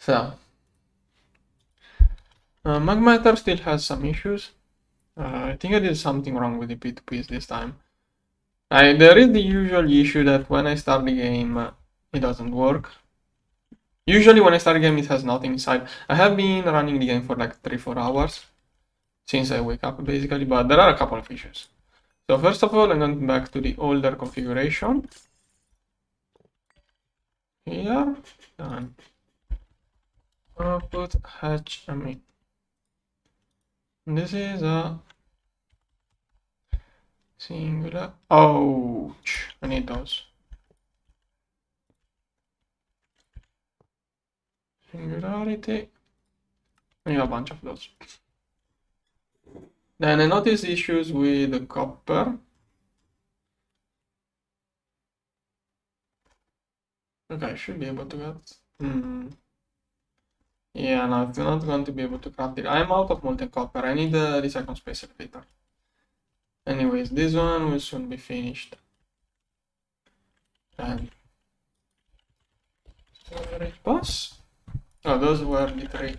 So, Magmeter still has some issues. I think I did something wrong with the P2Ps this time. There is the usual issue that when I start the game, it doesn't work. Usually when I start the game, it has nothing inside. I have been running the game for like 3-4 hours since I wake up basically, but there are a couple of issues. So first of all, I'm going back to the older configuration. Here, done. Output HME. This is a singular. Ouch! I need those. Singularity. I need a bunch of those. Then I notice issues with the copper. Okay, I should be able to get. Yeah, no, it's not going to be able to craft it. I'm out of molten copper. I need the second space elevator. Anyways, this one will soon be finished. And pass. Oh, those were the three.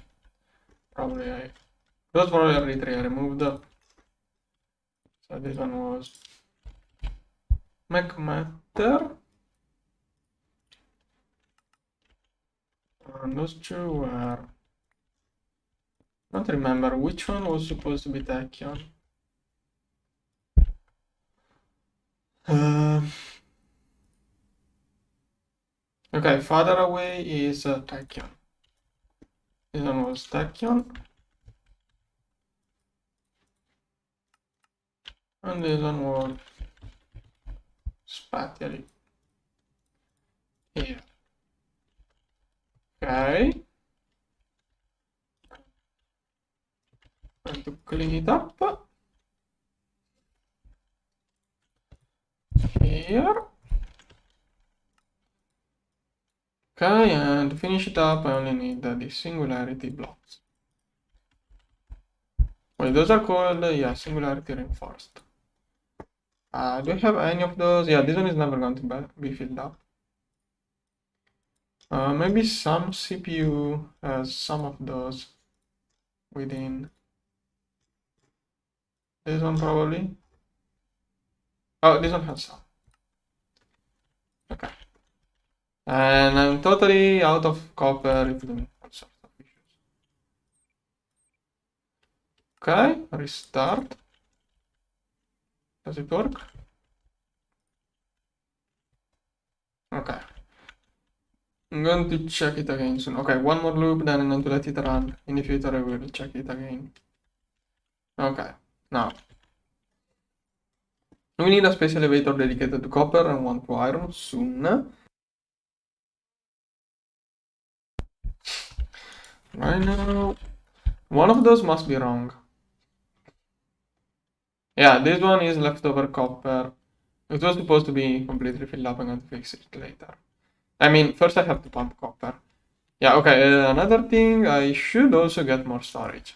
Those were the three I removed. So this one was Magmeter. And those two were. I don't remember which one was supposed to be Tachyon. Okay, farther away is Tachyon. This one was Tachyon. And this one was spatially here. Okay. Going to clean it up. Here. Okay, and to finish it up, I only need the singularity blocks. Wait, those are called, yeah, singularity reinforced. Do I have any of those? Yeah, this one is never going to be filled up. Maybe some CPU has some of those within. This one probably. Oh, this one has some. Okay. And I'm totally out of copper. It's doing all sorts of issues. Okay, restart. Does it work? Okay. I'm going to check it again soon. Okay, one more loop, then I'm going to let it run. In the future, I will check it again. Okay, now. We need a space elevator dedicated to copper and one to iron soon. Right now, one of those must be wrong. Yeah, this one is leftover copper. It was supposed to be completely filled up. I'm going to fix it later. I mean, first I have to pump copper. Yeah, okay, another thing, I should also get more storage.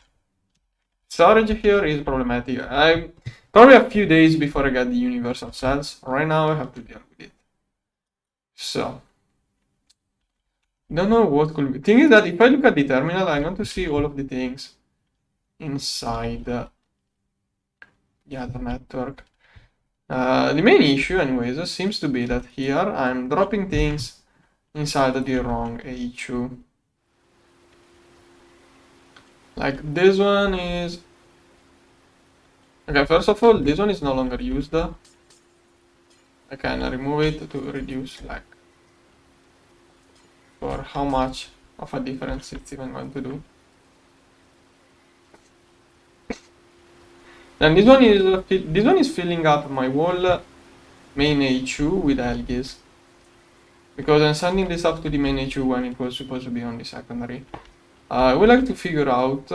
Storage here is problematic. I'm probably a few days before I get the universal cells. Right now I have to deal with it. So, don't know what could be. Thing is that if I look at the terminal, I'm going to see all of the things inside the other network. The main issue, anyways, seems to be that here I'm dropping things inside the wrong HU. Like this one is. Okay, first of all, this one is no longer used. I can remove it to reduce lag. For how much of a difference it's even going to do. And this one is filling up my whole main HU with algaes. Because I'm sending this up to the main HU when it was supposed to be on the secondary. I would like to figure out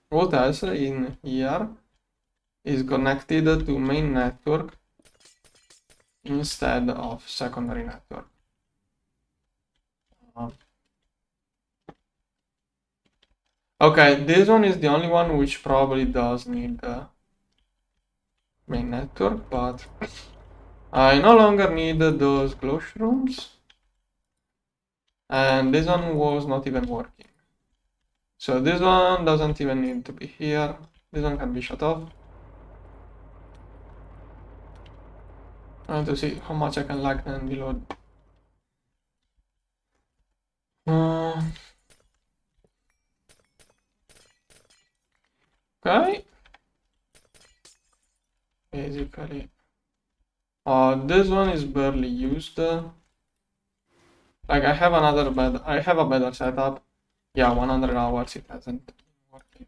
what else in here is connected to main network instead of secondary network. Okay, this one is the only one which probably does need the main network, but I no longer need those glow shrooms. and this one was not even working. So this one doesn't even need to be here. This one can be shut off. I want to see how much I can lag and reload. Okay. Basically. This one is barely used. Like I have a better setup. Yeah, 100 hours it hasn't been working.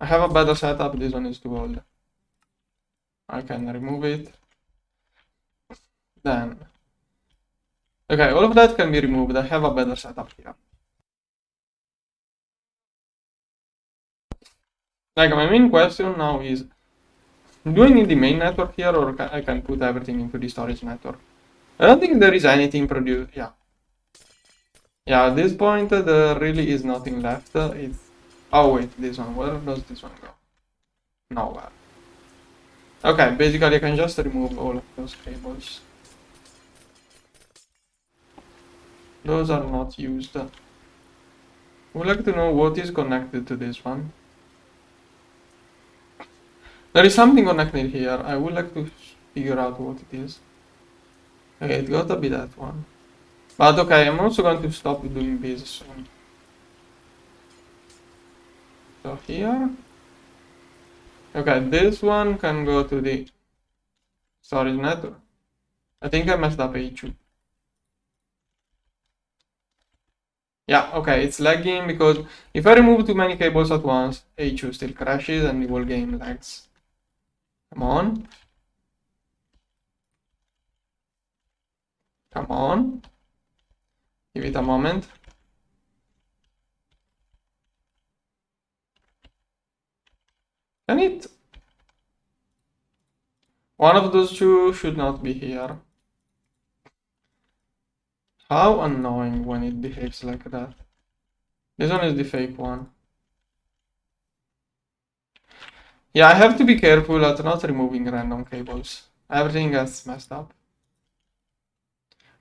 I have a better setup, this one is too old. I can remove it. Then. Okay, all of that can be removed. I have a better setup here. Like my main question now is, do I need the main network here or I can put everything into the storage network? I don't think there is anything produced. Yeah. Yeah, at this point there really is nothing left. It's... Oh wait, this one. Where does this one go? Nowhere. Okay, basically I can just remove all of those cables. Those are not used. I would like to know what is connected to this one. There is something connected here. I would like to figure out what it is. Okay, it got to be that one. But okay, I'm also going to stop doing this soon. So here. Okay, this one can go to the storage network. I think I messed up H2. Yeah, okay, it's lagging because if I remove too many cables at once, H2 still crashes and the whole game lags. Come on. Come on. Give it a moment. Can it? One of those two should not be here. How annoying when it behaves like that. This one is the fake one. Yeah, I have to be careful at not removing random cables. Everything gets messed up.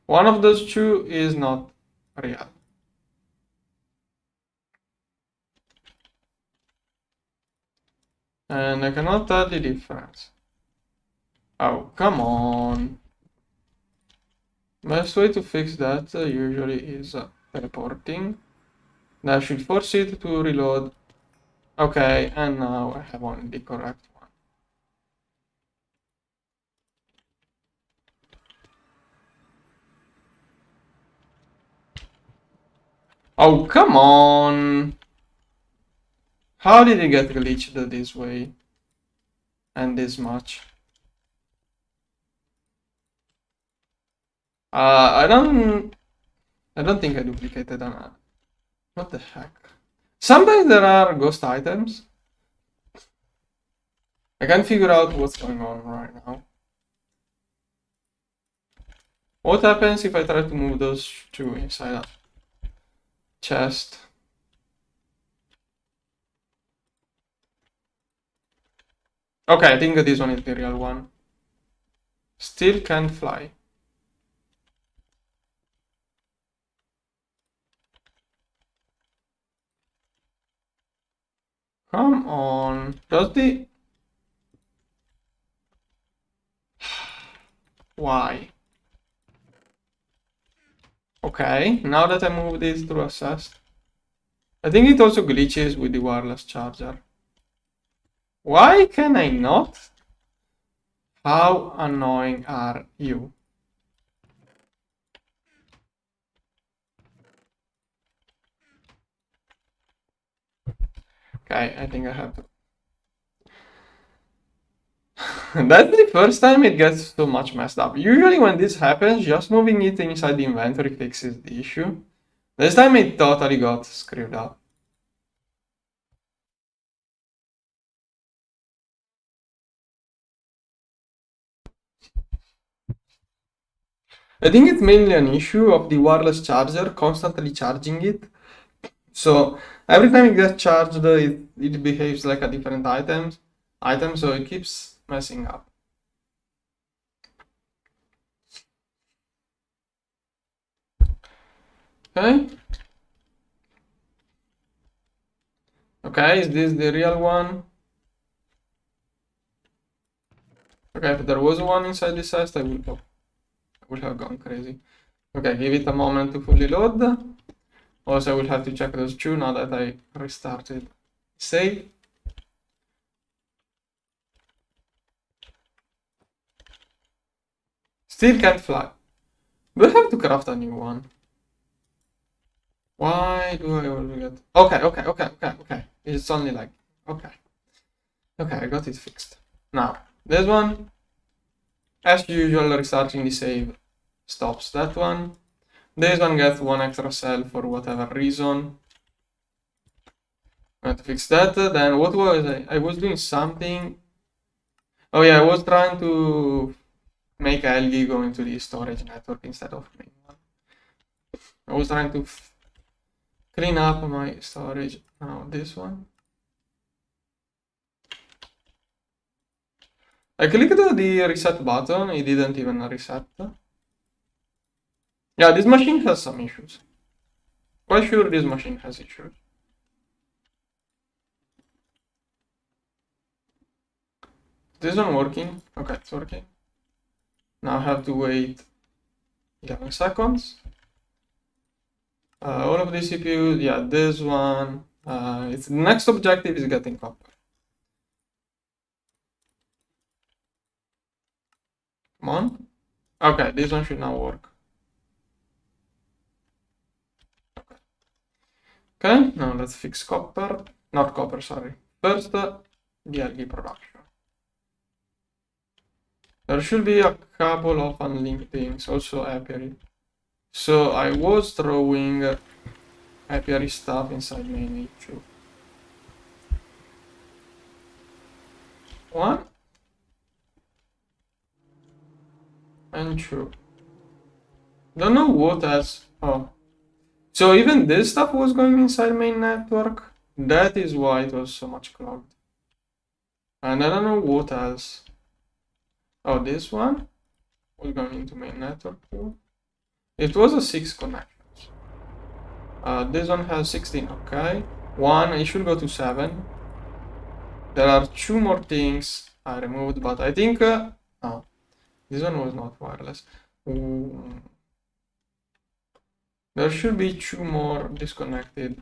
One of those two is not real. And I cannot tell the difference. Oh, come on. Best way to fix that usually is teleporting. That should force it to reload. Okay, and now I have only the correct one. Oh, come on! How did it get glitched this way? And this much? I don't think I duplicated an... What the heck? Sometimes there are ghost items. I can't figure out what's going on right now. What happens if I try to move those two inside a chest? Okay, I think this one is the real one. Still can't fly. Come on. Does the... Why? Okay, now that I move this through assist. I think it also glitches with the wireless charger. Why can I not? How annoying are you? Okay, I think I have to. That's the first time it gets so much messed up. Usually when this happens, just moving it inside the inventory fixes the issue. This time it totally got screwed up. I think it's mainly an issue of the wireless charger constantly charging it. So every time it gets charged, it behaves like a different item, so it keeps messing up. Okay. Okay, is this the real one? Okay, if there was one inside this chest, I would have gone crazy. Okay, give it a moment to fully load. Also, I will have to check those two now that I restarted. Save. Still can't fly. Do I have to craft a new one? Why do I always get... Okay. It's only like... Okay, I got it fixed. Now, this one, as usual, restarting the save stops that one. This one gets one extra cell for whatever reason. I have to fix that. Then what was I? I was doing something. Oh yeah, I was trying to make algae go into the storage network instead of main one. I was trying to clean up my storage. Now this one. I clicked the reset button, it didn't even reset. Yeah, this machine has some issues. Quite sure this machine has issues. This one working? Okay, it's working. Now I have to wait 11 seconds. All of the CPUs, yeah, this one. Its next objective is getting copper. Come on. Okay, this one should now work. Okay, now let's fix copper. Not copper, sorry. First, the algae production. There should be a couple of unlinked things, also apiary. So I was throwing apiary stuff inside main H2. One and two. Don't know what else. Oh, so even this stuff was going inside main network. That is why it was so much clogged. And I don't know what else. Oh, this one was going into main network too. It was a 6 connections. This one has 16. Okay, one. It should go to 7. There are 2 more things I removed, but I think oh, this one was not wireless. Ooh. There should be 2 more disconnected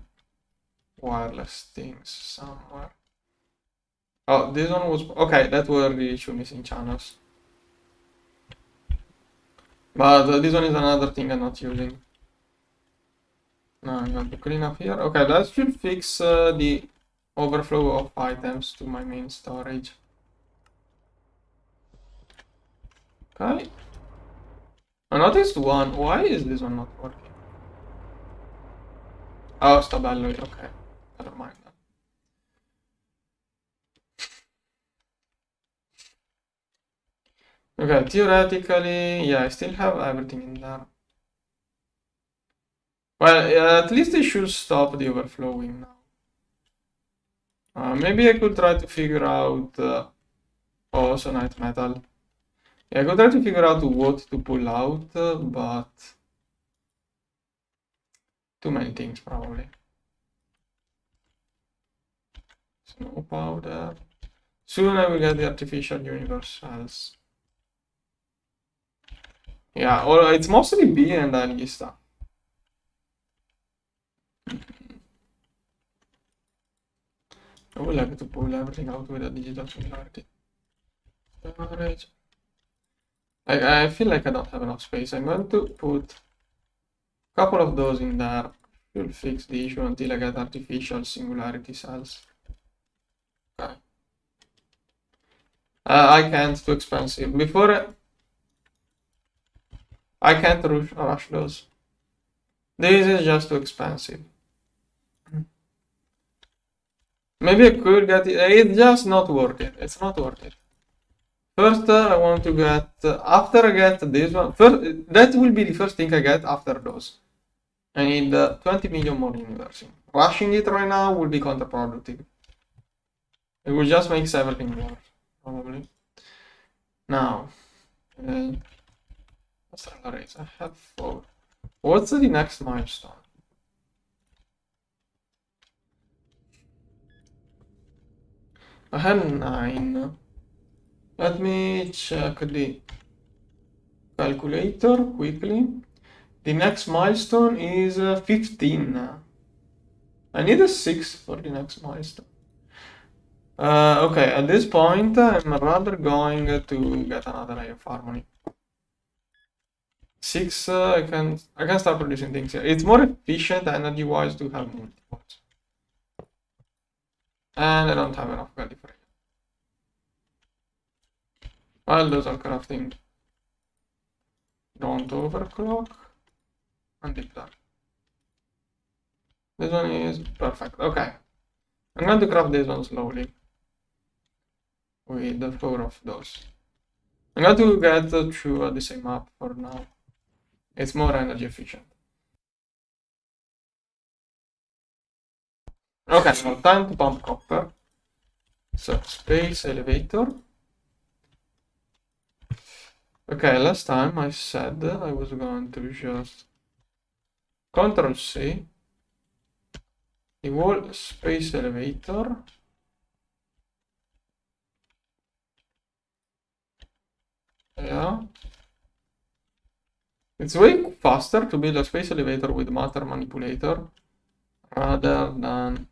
wireless things somewhere. Oh, this one was okay. That were the 2 missing channels. But this one is another thing I'm not using. Now I'm going to clean up here. Okay, that should fix the overflow of items to my main storage. Okay. I noticed one. Why is this one not working? Oh, stabelloid. Okay, never mind that. Okay, theoretically, yeah, I still have everything in there. Well, at least it should stop the overflowing now. Maybe I could try to figure out... oh, sonite metal. Yeah, I could try to figure out what to pull out, but... too many things, probably. Snow powder. Soon I will get the artificial universals. Yeah, or it's mostly B and algae stuff. I would like to pull everything out with a digital similarity. Storage. I feel like I don't have enough space. I'm going to put a couple of those in there. Should fix the issue until I get artificial singularity cells. Okay. I can't, too expensive. Before I can't rush those. This is just too expensive. Maybe I could get it. It's just not worth it. It's not worth it. First, I want to get, after I get this one, first, that will be the first thing I get after those. I need 20 million more universe. Rushing it right now will be counterproductive. It will just make everything worse, probably. Now, I have 4. What's the next milestone? I had 9. Let me check the calculator quickly. The next milestone is 15. I need a 6 for the next milestone. Okay, at this point, I'm rather going to get another ray of harmony. 6, I can start producing things here. It's more efficient energy-wise to have multiples. And I don't have enough Gallifrey. Well, those are crafting. Don't overclock. And deep dark. This one is perfect. Okay. I'm going to craft this one slowly. With the 4 of those. I'm going to get to the same map for now. It's more energy efficient. Okay, now time to pump copper. So, space elevator. Okay, last time I said I was going to just Control C, the wall space elevator. Yeah. It's way faster to build a space elevator with matter manipulator rather than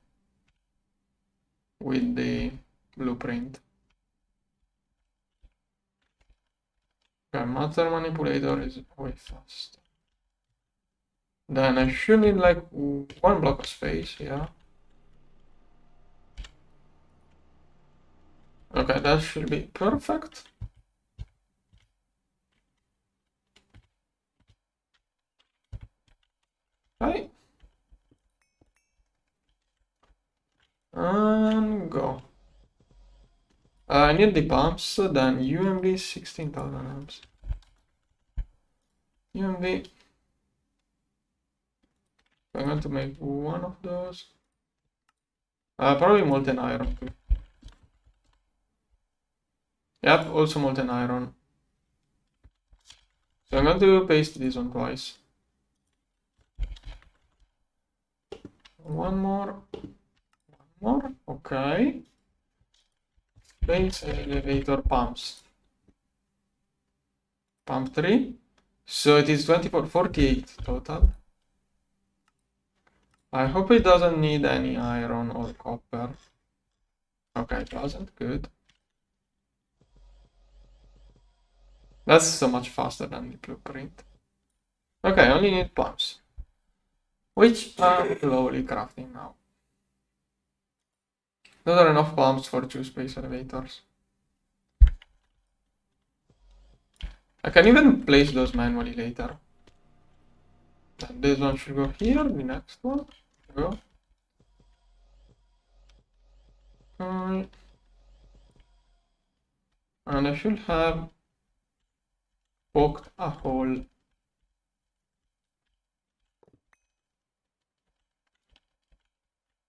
with the blueprint. Okay, matter manipulator is way faster. Then I should need like 1 block of space, yeah. Okay, that should be perfect. Okay. And go. I need the pumps, then UMV 16,000 amps. UMV. I'm going to make 1 of those. Probably molten iron too. Yep, also molten iron. So I'm going to paste this one twice. One more. Okay. Space elevator pumps. Pump 3. So it is 48 total. I hope it doesn't need any iron or copper. Okay, it doesn't. Good. That's so much faster than the blueprint. Okay, I only need pumps, which I'm slowly crafting now. Those are enough pumps for 2 space elevators. I can even place those manually later. And this one should go here, the next one. Go. And I should have poked a hole.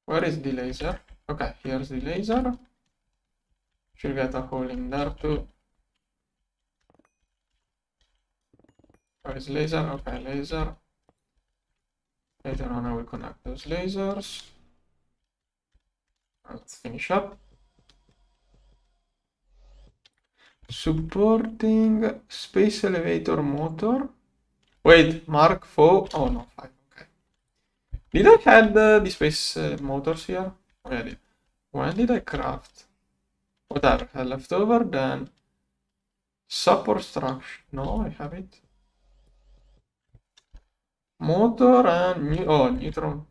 Where is the laser? Okay, here's the laser. Should get a hole in there too. Where is laser? Okay, laser. Later on I will connect those lasers. Let's finish up. Supporting space elevator motor. Wait, Mark 4? Oh no, 5. Okay. Did I have the space motors here? Oh, yeah, I did. When did I craft? Whatever I had left over, then support structure. No, I have it. Motor and neutron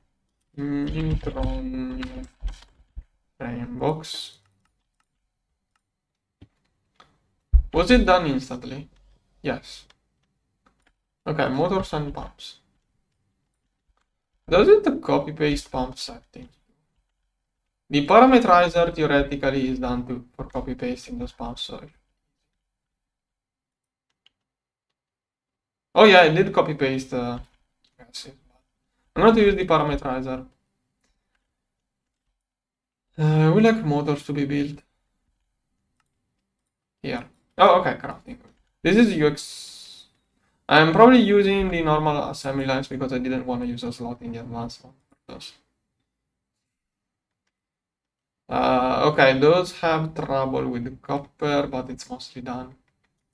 frame box. Was it done instantly? Yes. Okay, motors and pumps. Does it copy paste pump settings? The parameterizer theoretically is done for copy pasting those pumps. Sorry. Oh yeah, I did copy paste. I'm going to use the parameterizer. We like motors to be built. Here. Oh, okay, crafting. This is UX. I'm probably using the normal assembly lines because I didn't want to use a slot in the advanced one. Okay, those have trouble with the copper, but it's mostly done.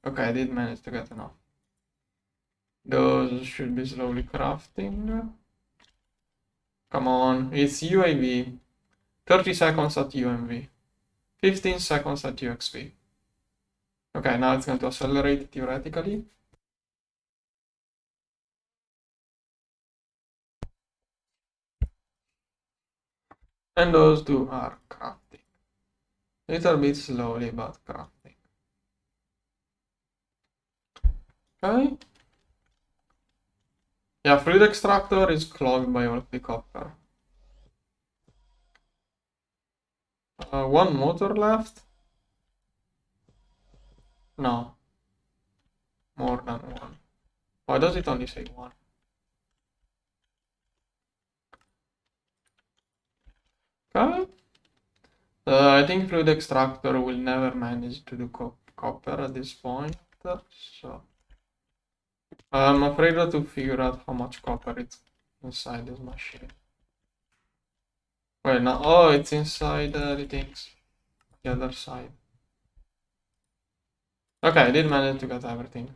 Okay, I did manage to get enough. Those should be slowly crafting. Come on, it's UAV. 30 seconds at UMV. 15 seconds at UXV. Okay, now it's going to accelerate theoretically. And those two are crafting. Little bit slowly, but crafting. Okay. Yeah, fluid extractor is clogged by all the copper. One motor left. No. More than one. Why does it only say one? Okay. I think fluid extractor will never manage to do copper at this point. So I'm afraid to figure out how much copper it's inside this machine. Well, now, oh, it's inside the things. The other side. Okay, I did manage to get everything.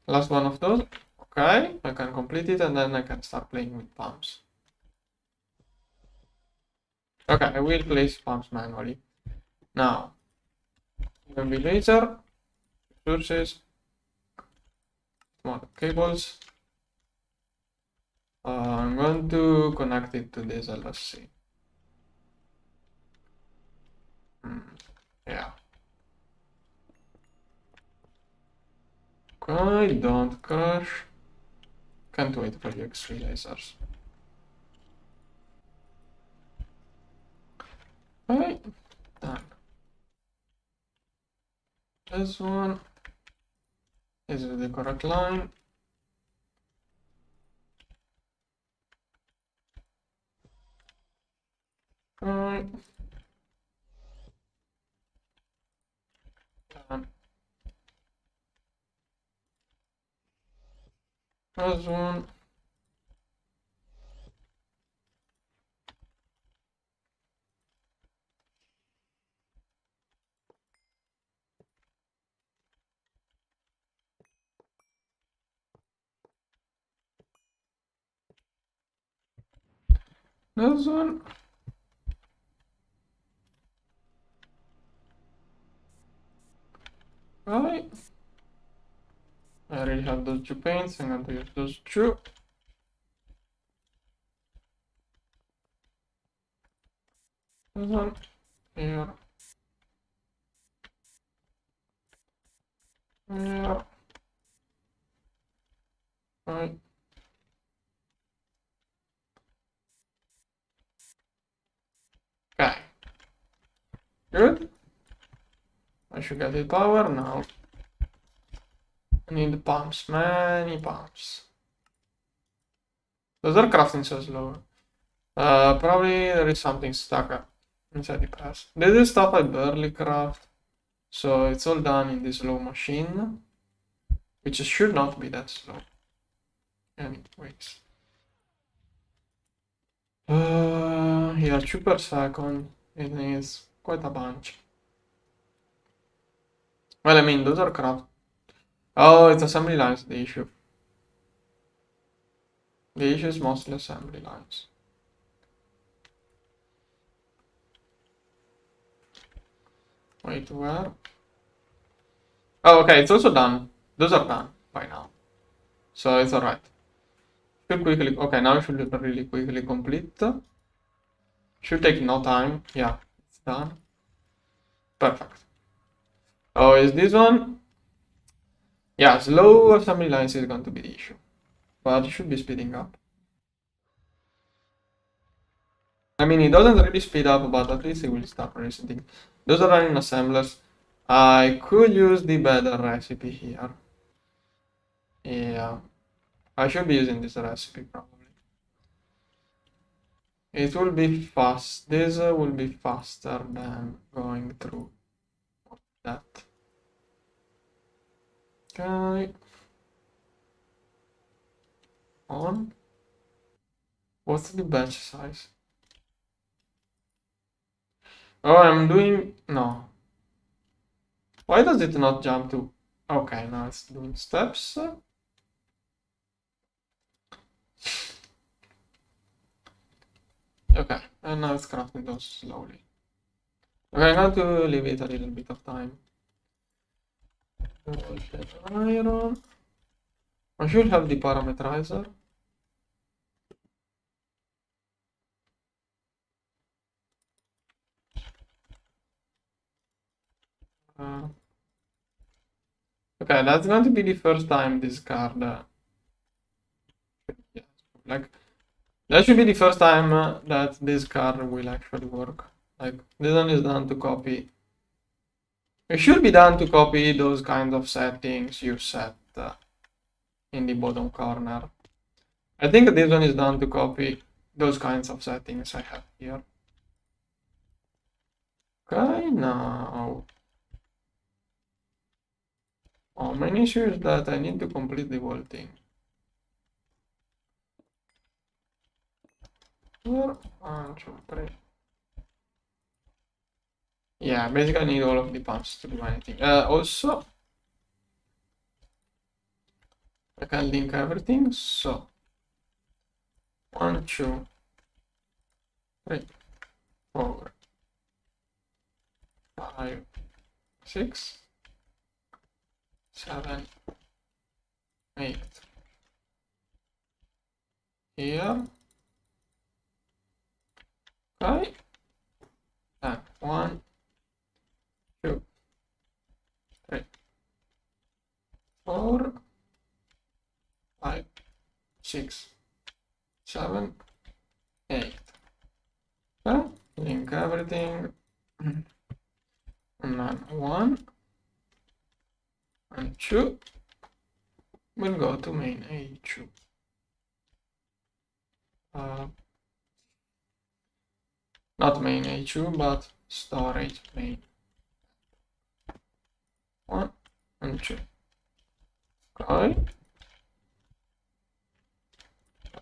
Last one of those. Okay, I can complete it and then I can start playing with pumps. Okay, I will place pumps manually. Now, UMV laser, resources, small cables. I'm going to connect it to this LSC. Yeah. Okay, don't crash. Can't wait for the X3 lasers. Okay, done. This one is the correct line. Okay. Done. This one. This one. Right. I already have those two paints. I'm going to use those two. This one. Here. Here. Right. Okay. Good. I should get the power now. I need pumps, many pumps. Those are crafting so slow. Probably there is something stuck inside the pass. This is stuff I barely craft, so it's all done in this slow machine, which should not be that slow. Anyways. Yeah, 2 per second. It needs quite a bunch. Well, I mean, those are craft. Oh, it's assembly lines, the issue. The issue is mostly assembly lines. Wait, where? Oh, okay, it's also done. Those are done by now. So it's alright. Should quickly, okay, now it should really quickly complete. Should take no time. Yeah, it's done. Perfect. Oh, is this one? Yeah, slow assembly lines is going to be the issue. But it should be speeding up. I mean, it doesn't really speed up, but at least it will start resetting. Those are running assemblers. I could use the better recipe here. Yeah, I should be using this recipe probably. It will be fast. This will be faster than going through that. Okay. On. What's the bench size? Oh, I'm doing... No. Why does it not jump to... Okay, now it's doing steps. Okay, and now it's crafting those slowly. Okay, I'm going to leave it a little bit of time. Iron. I should have the parameterizer. Okay, that's going to be the first time this card... yeah, like... That should be the first time that this card will actually work. Like, this one is done to copy. It should be done to copy those kind of settings you set in the bottom corner. I think this one is done to copy those kinds of settings I have here. Okay, now... Oh, main issue is that I need to complete the whole thing. Here, 1, 2, 3. Yeah, basically I need all of the pumps to do anything. Also, I can link everything, so 1, 2, 3, 4, 5, 6, 7, 8. Here. Okay. And 1, 2, 3, 4, 5, 6, 7, 8. Okay. Link everything. And then 1 and 2 will go to main A2. Not main A2, but storage main. 1 and 2. Okay.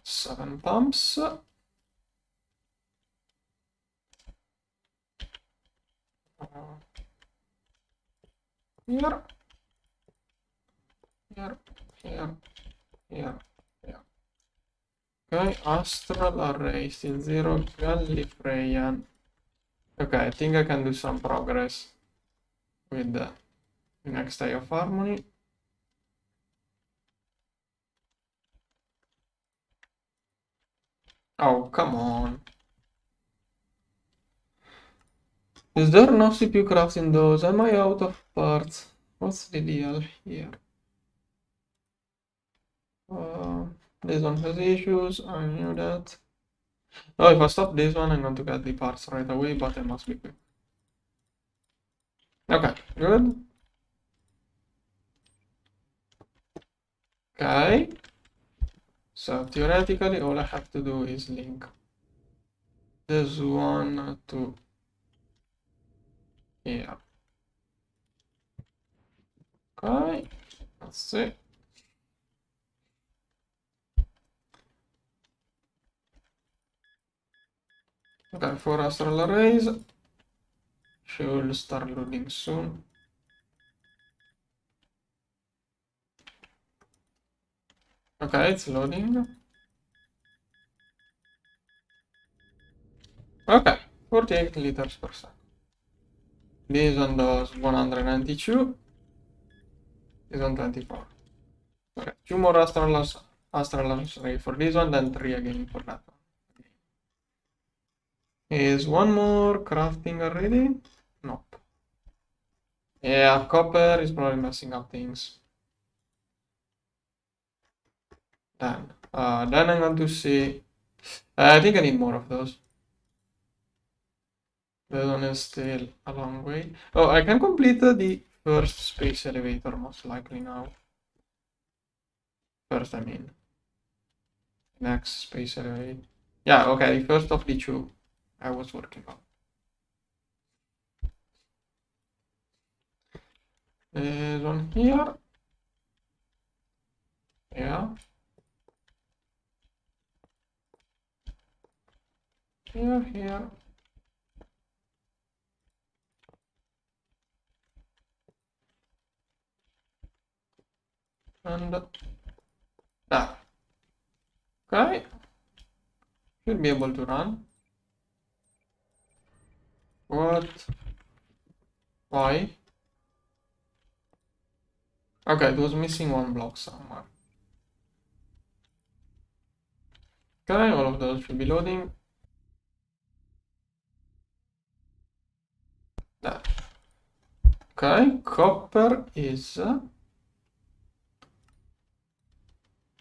7 pumps. Here. Here. Here. Here. Here. Okay, astral array still 0, Gallifreyan. Okay, I think I can do some progress with the next day of harmony. Oh, come on. Is there no CPU crafts in those? Am I out of parts? What's the deal here? This one has issues, I knew that. Oh, if I stop this one, I'm going to get the parts right away, but I must be quick. Okay, good. Okay. So theoretically, all I have to do is link this one to here. Okay, let's see. Okay, for astral arrays, should start loading soon. Okay, it's loading. Okay, 48 liters per second. This one does 192. This one 24. Okay, 2 more astral arrays for this one, then 3 again for that one. Is one more crafting already? Nope. Yeah, copper is probably messing up things. Then I'm going to see. I think I need more of those. That one is still a long way. Oh, I can complete the first space elevator most likely now. First, I mean. Next space elevator. Yeah, okay, first of the 2 I was working on. This one here. Yeah. Here. and there. Okay, should be able to run. What? Why? Okay, it was missing one block somewhere. Okay, all of those should be loading. There. Okay, copper is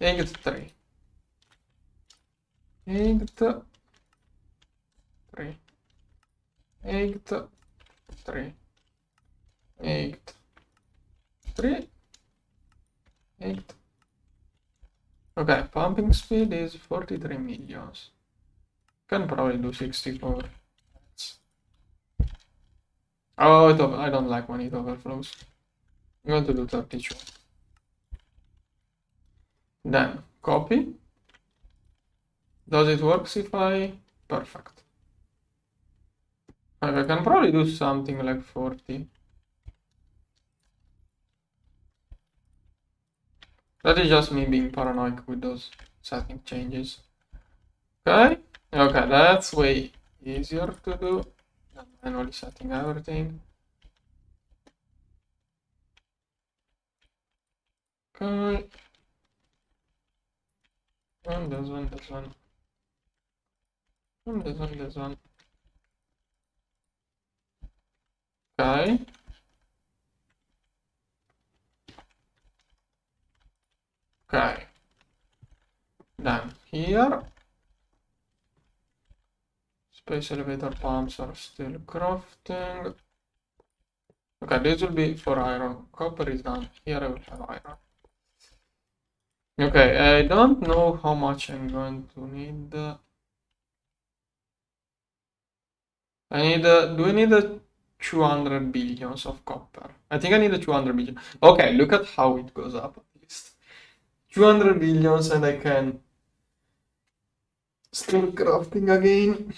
8-3. 8-3. 8-3. 8-3. 8. Okay, pumping speed is 43 millions. Can probably do 64. Oh, I don't like when it overflows. I'm going to do 32. Then copy. Does it work if I... Perfect. Okay, I can probably do something like 40. That is just me being paranoid with those setting changes. Okay, okay, that's way easier to do than manually setting everything. Okay. And this one, this one. And this one, this one. Okay. Okay. Then here, space elevator pumps are still crafting. Okay, this will be for iron. Copper is done. Here I will have iron. Okay, I don't know how much I'm going to need. Do I need 200 billions of copper? I think I need 200 billion. Okay, look at how it goes up at least. 200 billions and I can start crafting again.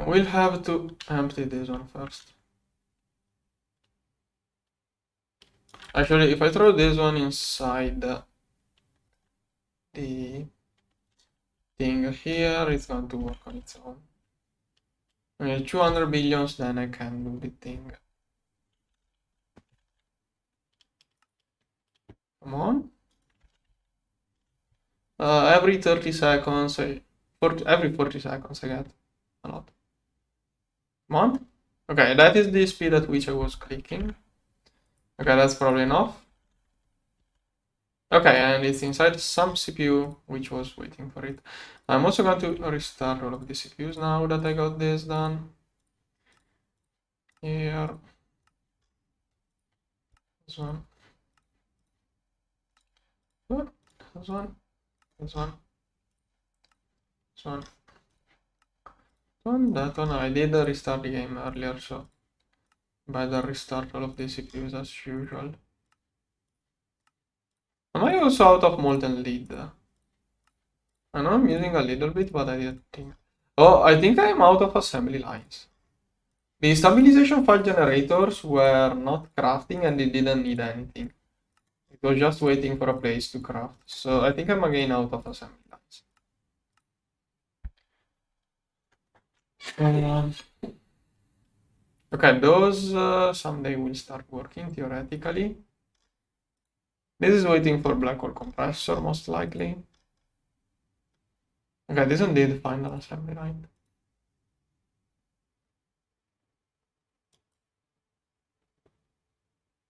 We'll have to empty this one first. Actually, if I throw this one inside the thing here, it's going to work on its own. Okay, 200 billions, then I can do the thing. Come on. Every 30 seconds, every 40 seconds I get a lot. Come on. Okay, that is the speed at which I was clicking. Okay, that's probably enough. Okay, and it's inside some CPU, which was waiting for it. I'm also going to restart all of the CPUs now that I got this done. Here. This one. This one. This one. This one. That one. I did restart the game earlier, so better restart all of the CPUs as usual. Am I also out of molten lead? I know I'm using a little bit, but I didn't think. Oh, I think I'm out of assembly lines. The stabilization file generators were not crafting and they didn't need anything. It was just waiting for a place to craft. So I think I'm again out of assembly lines. Okay, those someday will start working theoretically. This is waiting for black hole compressor most likely. Okay, this one did find an assembly line.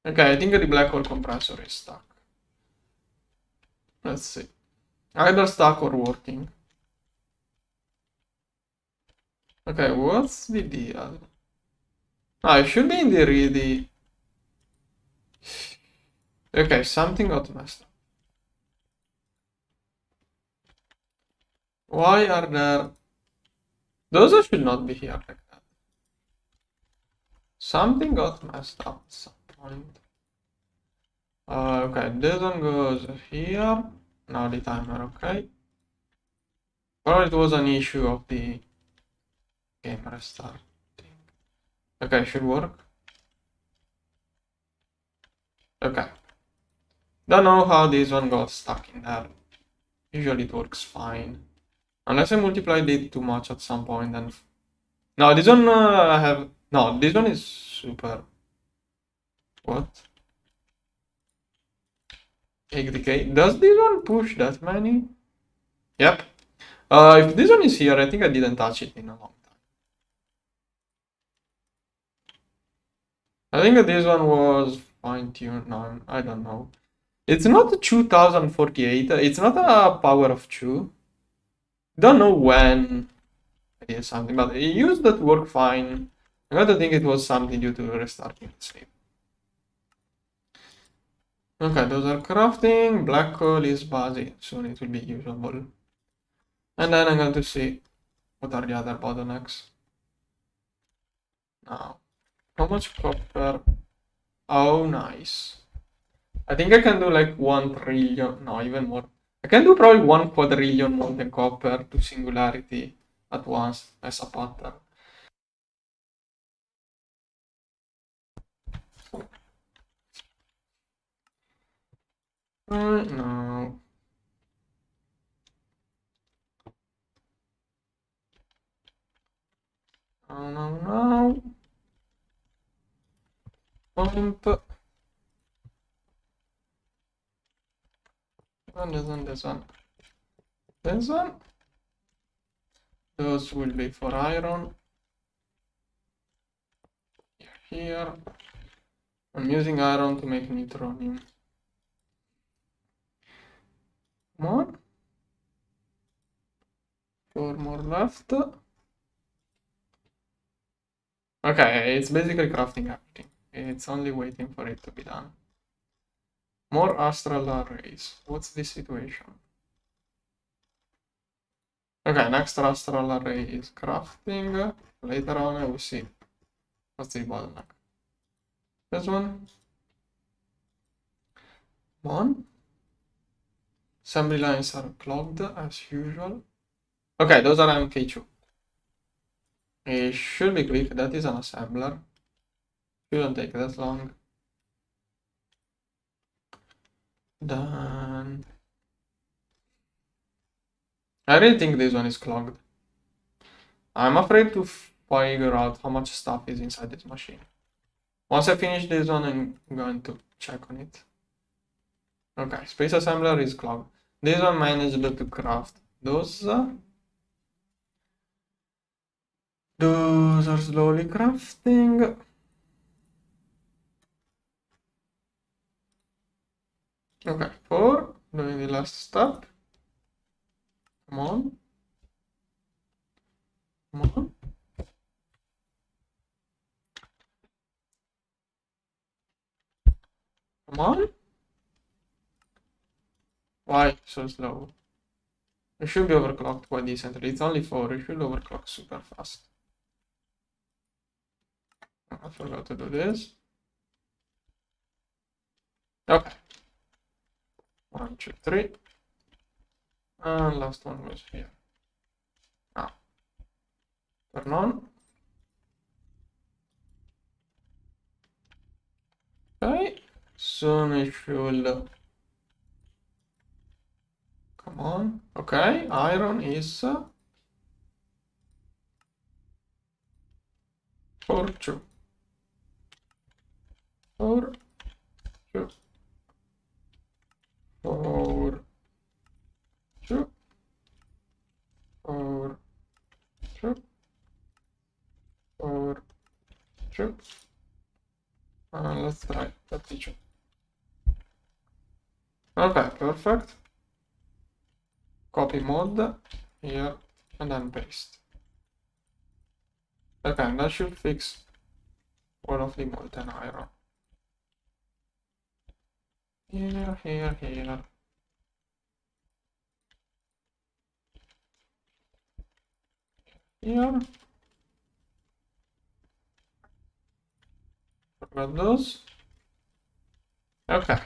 Okay, I think the black hole compressor is stuck. Let's see. Either stuck or working. Okay, what's the deal? I should be in the ready. Okay, something got messed up. Why are there... Those should not be here like that. Something got messed up at some point. Okay, this one goes here. Now the timer, okay. Or it was an issue of the game restarting. Okay, should work. Okay. Don't know how this one got stuck in there. Usually it works fine. Unless I multiplied it too much at some point and... No, this one I have... No, this one is super... What? 80k. Does this one push that many? Yep. If this one is here, I think I didn't touch it in a long time. I think this one was fine-tuned. No, I don't know. It's not 2048. It's not a power of 2. Don't know when it is something, but it used to work fine. I got to think it was something due to restarting the save. Okay, those are crafting. Black coal is basic, soon it will be usable. And then I'm going to see what are the other bottlenecks. Now, how much copper? Oh, nice. I think I can do like 1 trillion, no, even more. I can do probably 1 quadrillion molten copper to singularity at once as a pattern. No. No. Pump. This one. This one. Those will be for iron. Here. I'm using iron to make neutronium. Come on. 4 more left. Okay, it's basically crafting everything. It's only waiting for it to be done. More astral arrays. What's the situation? Okay, next astral array is crafting. Later on I will see what's the bottleneck. This one. Come on. Assembly lines are clogged as usual. Okay, those are MK2. It should be quick. That is an assembler. Shouldn't take that long. Then I really think this one is clogged. I'm afraid to figure out how much stuff is inside this machine. Once I finish this one, I'm going to check on it. Okay, space assembler is clogged. This one managed to craft those. Those are slowly crafting. Okay, for doing the last step. Come on. Come on. Come on. Why so slow? It should be overclocked quite decently. It's only 4. It should overclock super fast. I forgot to do this. Okay. 1, 2, 3. And last one was here. Now, turn on. Okay. Soon it should. Come on. Okay. Iron is 4, 2. 4, 2. 4, 2. 4, 2. 4, 2. Let's try that feature. Okay, perfect. Copy mod here and then paste. Okay, that should fix all of the molten iron. Here. Here. Forgot those. Okay.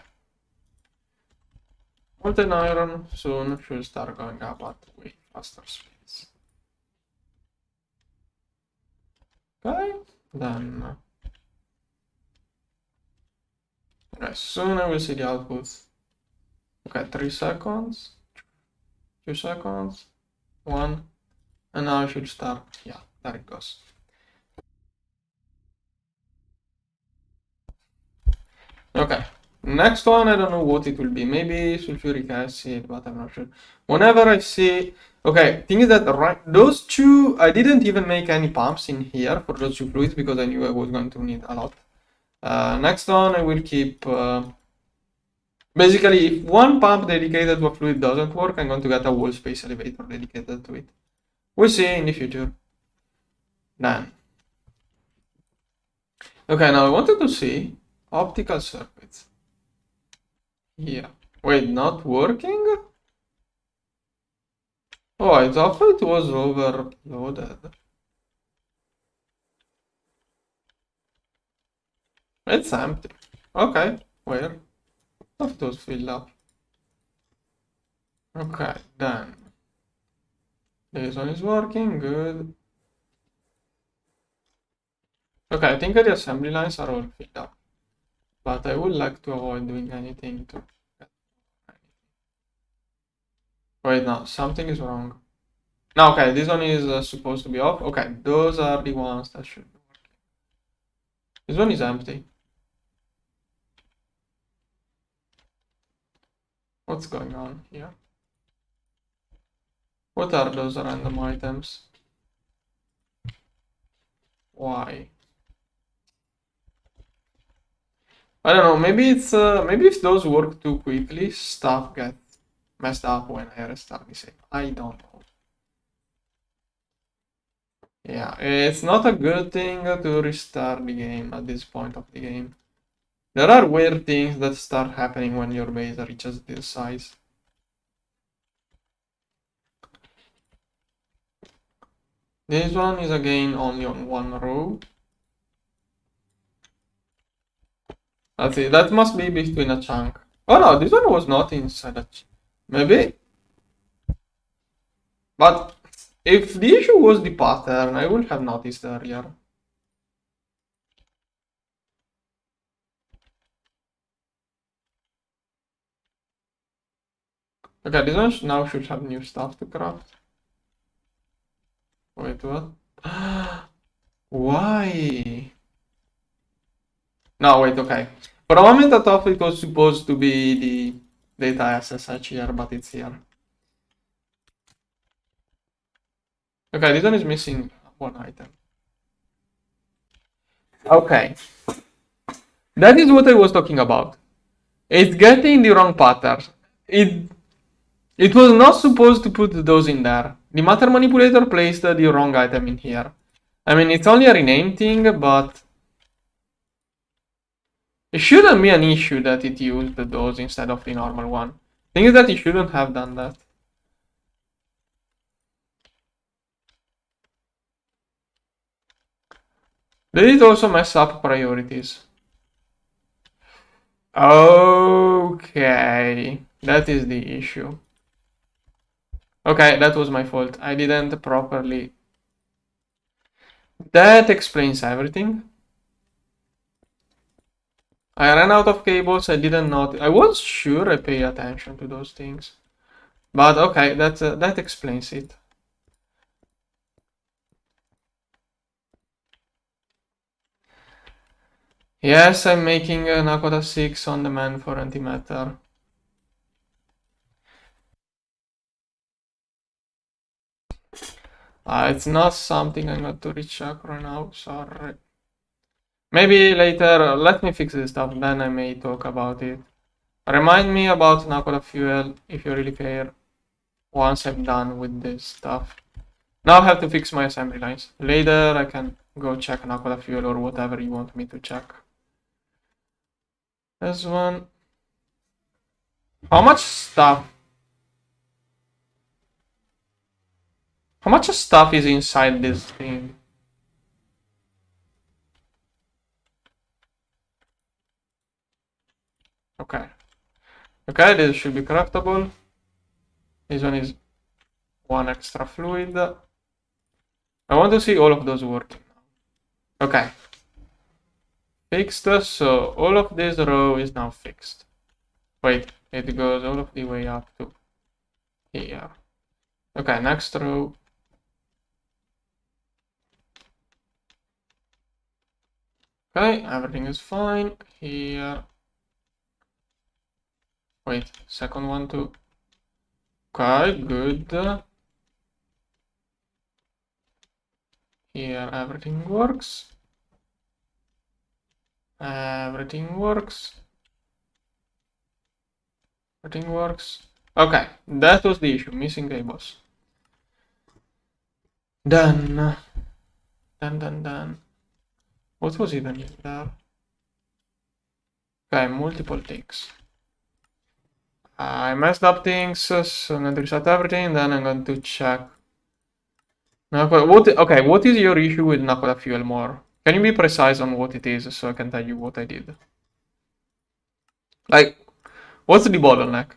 Molten iron soon should start going up at way faster speeds. Okay, then Okay, soon I will see the output. Okay, 3 seconds, 2 seconds, 1, and now I should start. Yeah, there it goes. Okay, next one, I don't know what it will be. Maybe sulfuric acid, but I'm not sure. Whenever I see... Okay, thing is that those two, I didn't even make any pumps in here for those two fluids because I knew I was going to need a lot. Next one, I will keep... basically, if one pump dedicated to a fluid doesn't work, I'm going to get a wall space elevator dedicated to it. We'll see in the future. Then. Okay, now I wanted to see optical circuits. Yeah. Wait, not working? Oh, I thought it was overloaded. It's empty. Okay, where? I thought it was filled up. Okay, then. This one is working, good. Okay, I think the assembly lines are all filled up. But I would like to avoid doing anything to... Wait, no, something is wrong. No, okay, this one is supposed to be off. Okay, those are the ones that should be working. This one is empty. What's going on here? What are those random items? Why? I don't know, maybe it's maybe if those work too quickly, stuff gets messed up when I restart the save. I don't know. Yeah, it's not a good thing to restart the game at this point of the game. There are weird things that start happening when your base reaches this size. This one is again only on one row. Let's see, that must be between a chunk. Oh no, this one was not inside a chunk. Maybe? But if the issue was the pattern, I would have noticed earlier. Okay, this one now should have new stuff to craft. Wait, what? Why? No, wait, okay. For a moment I thought it was supposed to be the data SSH here, but it's here. Okay, this one is missing one item. Okay. That is what I was talking about. It's getting the wrong pattern. It was not supposed to put those in there. The matter manipulator placed the wrong item in here. I mean, it's only a rename thing, but it shouldn't be an issue that it used those instead of the normal one. Thing is that it shouldn't have done that. Did it also mess up priorities? Okay, that is the issue. Okay, that was my fault. I didn't properly... That explains everything. I ran out of cables, I didn't notice. I was sure I pay attention to those things. But okay, that explains it. Yes, I'm making a Naquadria 6 on demand for antimatter. It's not something I'm going to recheck right now, sorry. Maybe later, let me fix this stuff, then I may talk about it. Remind me about Naquadria fuel if you really care once I'm done with this stuff. Now I have to fix my assembly lines. Later I can go check Naquadria fuel or whatever you want me to check. This one. How much stuff? How much stuff is inside this thing? Okay. Okay, this should be craftable. This one is one extra fluid. I want to see all of those working. Okay. fixed, so all of this row is now fixed. Wait, it goes all of the way up to here. Okay, next row. Okay, everything is fine. Here. Wait, second one too. Okay, good. Here everything works. Everything works. Everything works. Okay, that was the issue, missing cables. Done. Done. What was even in there? Okay, multiple things. I messed up things, so I'm going to reset everything, then I'm going to check. What is your issue with Naquadria fuel more? Can you be precise on what it is so I can tell you what I did? Like, what's the bottleneck?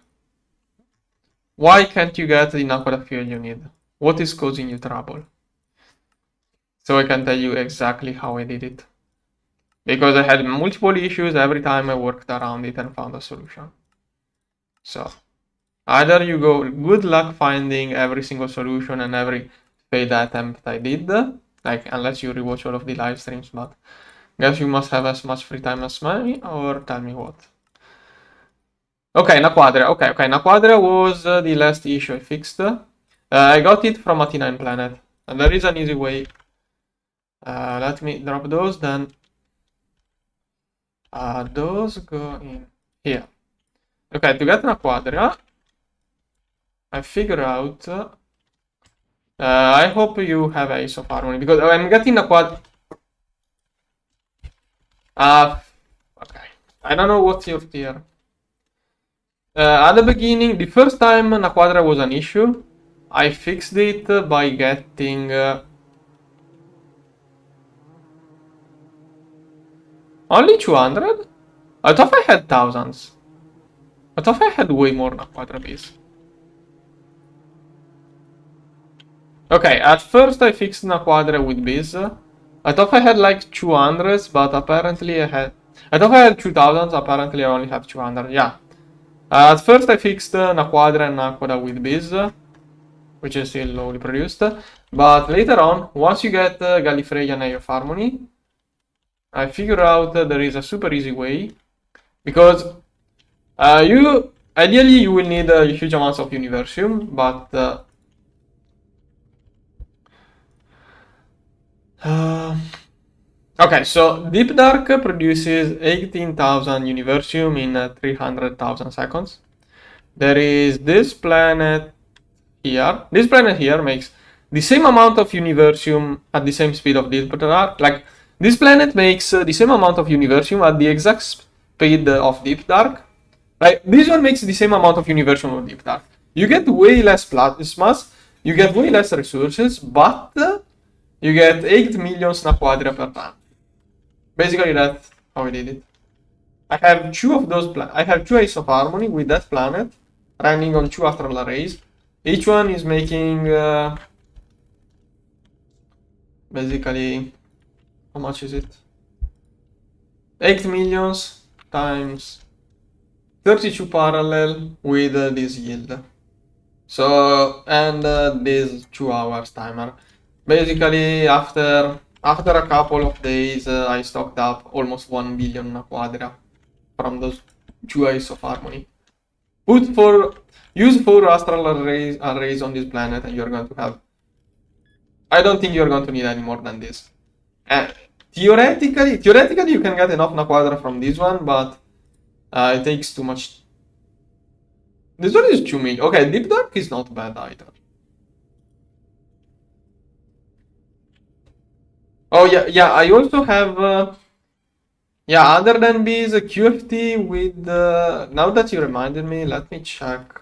Why can't you get the Naquadria fuel you need? What is causing you trouble? So I can tell you exactly how I did it. Because I had multiple issues every time I worked around it and found a solution. So, either you go, good luck finding every single solution and every failed attempt I did, like, unless you rewatch all of the live streams, but guess you must have as much free time as me, or tell me what. Okay, Naquadria. Okay, Naquadria was the last issue I fixed. I got it from a T9 planet, and there is an easy way. Let me drop those, then those go in here. Okay, to get Naquadria, I figure out. I hope you have Ace of Harmony because I'm getting Naquadria. Okay, I don't know what's your tier. At the beginning, the first time Naquadria was an issue, I fixed it by getting only 200? I thought I had thousands. I thought I had way more Naquadria bees. Okay, at first I fixed Naquadria with bees. I thought I had like 200s, but apparently I thought I had 2000s, apparently I only have 200, yeah. At first I fixed Naquadria and Naquadria with bees, which is still lowly produced. But later on, once you get Gallifrey and Eye of Harmony, I figure out there is a super easy way. Because ideally you will need huge amounts of Universium, but okay, so Deep Dark produces 18,000 Universium in 300,000 seconds. There is this planet here. This planet here makes the same amount of Universium at the same speed of Deep Dark. Like, this planet makes the same amount of Universium at the exact speed of Deep Dark. Like, this one makes the same amount of Universium of Deep Dark. You get way less plasmas, you get way less resources, but you get 8 million Naquadria per time. Basically, that's how I did it. I have two of those. I have two Ace of Harmony with that planet running on 2 astral arrays. Each one is making basically, how much is it? 8 millions times 32 parallel with this yield. So, and this 2 hours timer. Basically, after a couple of days, I stocked up almost 1 billion Naquadria from those 2 Ace of Harmony. Use 4 astral arrays on this planet, and you're going to have. I don't think you're going to need any more than this. Theoretically, you can get enough Naquadria from this one, but it takes too much. This one is 2 million. Okay, Deep Dark is not bad either. Oh yeah. I also have. Other than bees, QFT with. Now that you reminded me, let me check.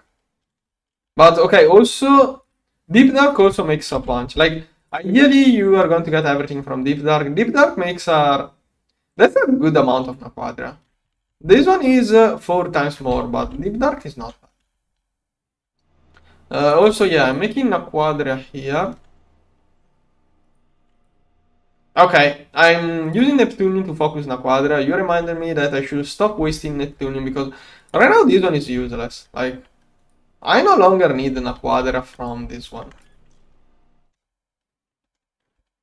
But okay, also Deep Dark also makes a bunch. Like, ideally, you are going to get everything from Deep Dark. Deep Dark makes that's a good amount of Naquadria. This one is 4 times more, but Deep Dark is not bad. Also, yeah, I'm making Naquadria here. Okay, I'm using Neptunium to focus Naquadria. You reminded me that I should stop wasting Neptunium because right now this one is useless. Like, I no longer need Naquadria from this one.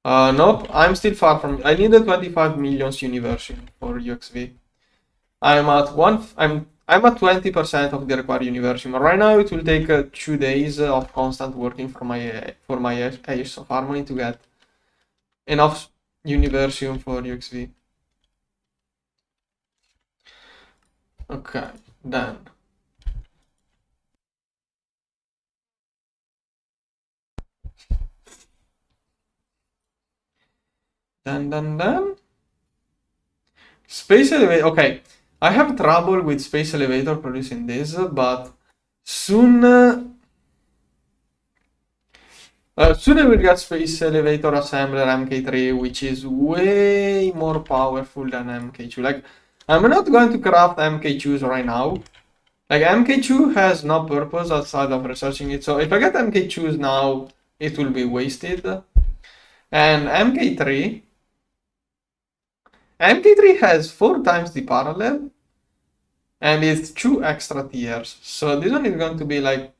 Nope, I'm still far from. I needed 25 millions Universum for UXV. I'm at one. I'm at 20% of the required Universum. Right now, it will take 2 days of constant working for my Ace of Harmony to get enough Universum for UXV. Okay, then. Then. Space Elevator. Okay, I have trouble with Space Elevator producing this, but soon. Soon I will get Space Elevator Assembler MK3, which is way more powerful than MK2. Like, I'm not going to craft MK2s right now. Like, MK2 has no purpose outside of researching it, so if I get MK2s now, it will be wasted. And MK3 has 4 times the parallel, and it's 2 extra tiers. So this one is going to be like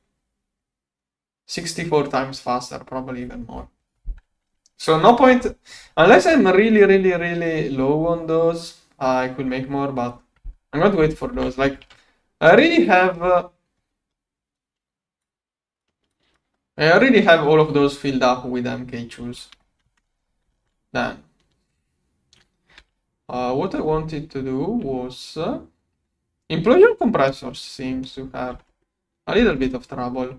64 times faster, probably even more. So no point, unless I'm really low on those, I could make more, but I'm going to wait for those. Like, I already have all of those filled up with MK2s. Then, what I wanted to do was implosion compressors seems to have a little bit of trouble.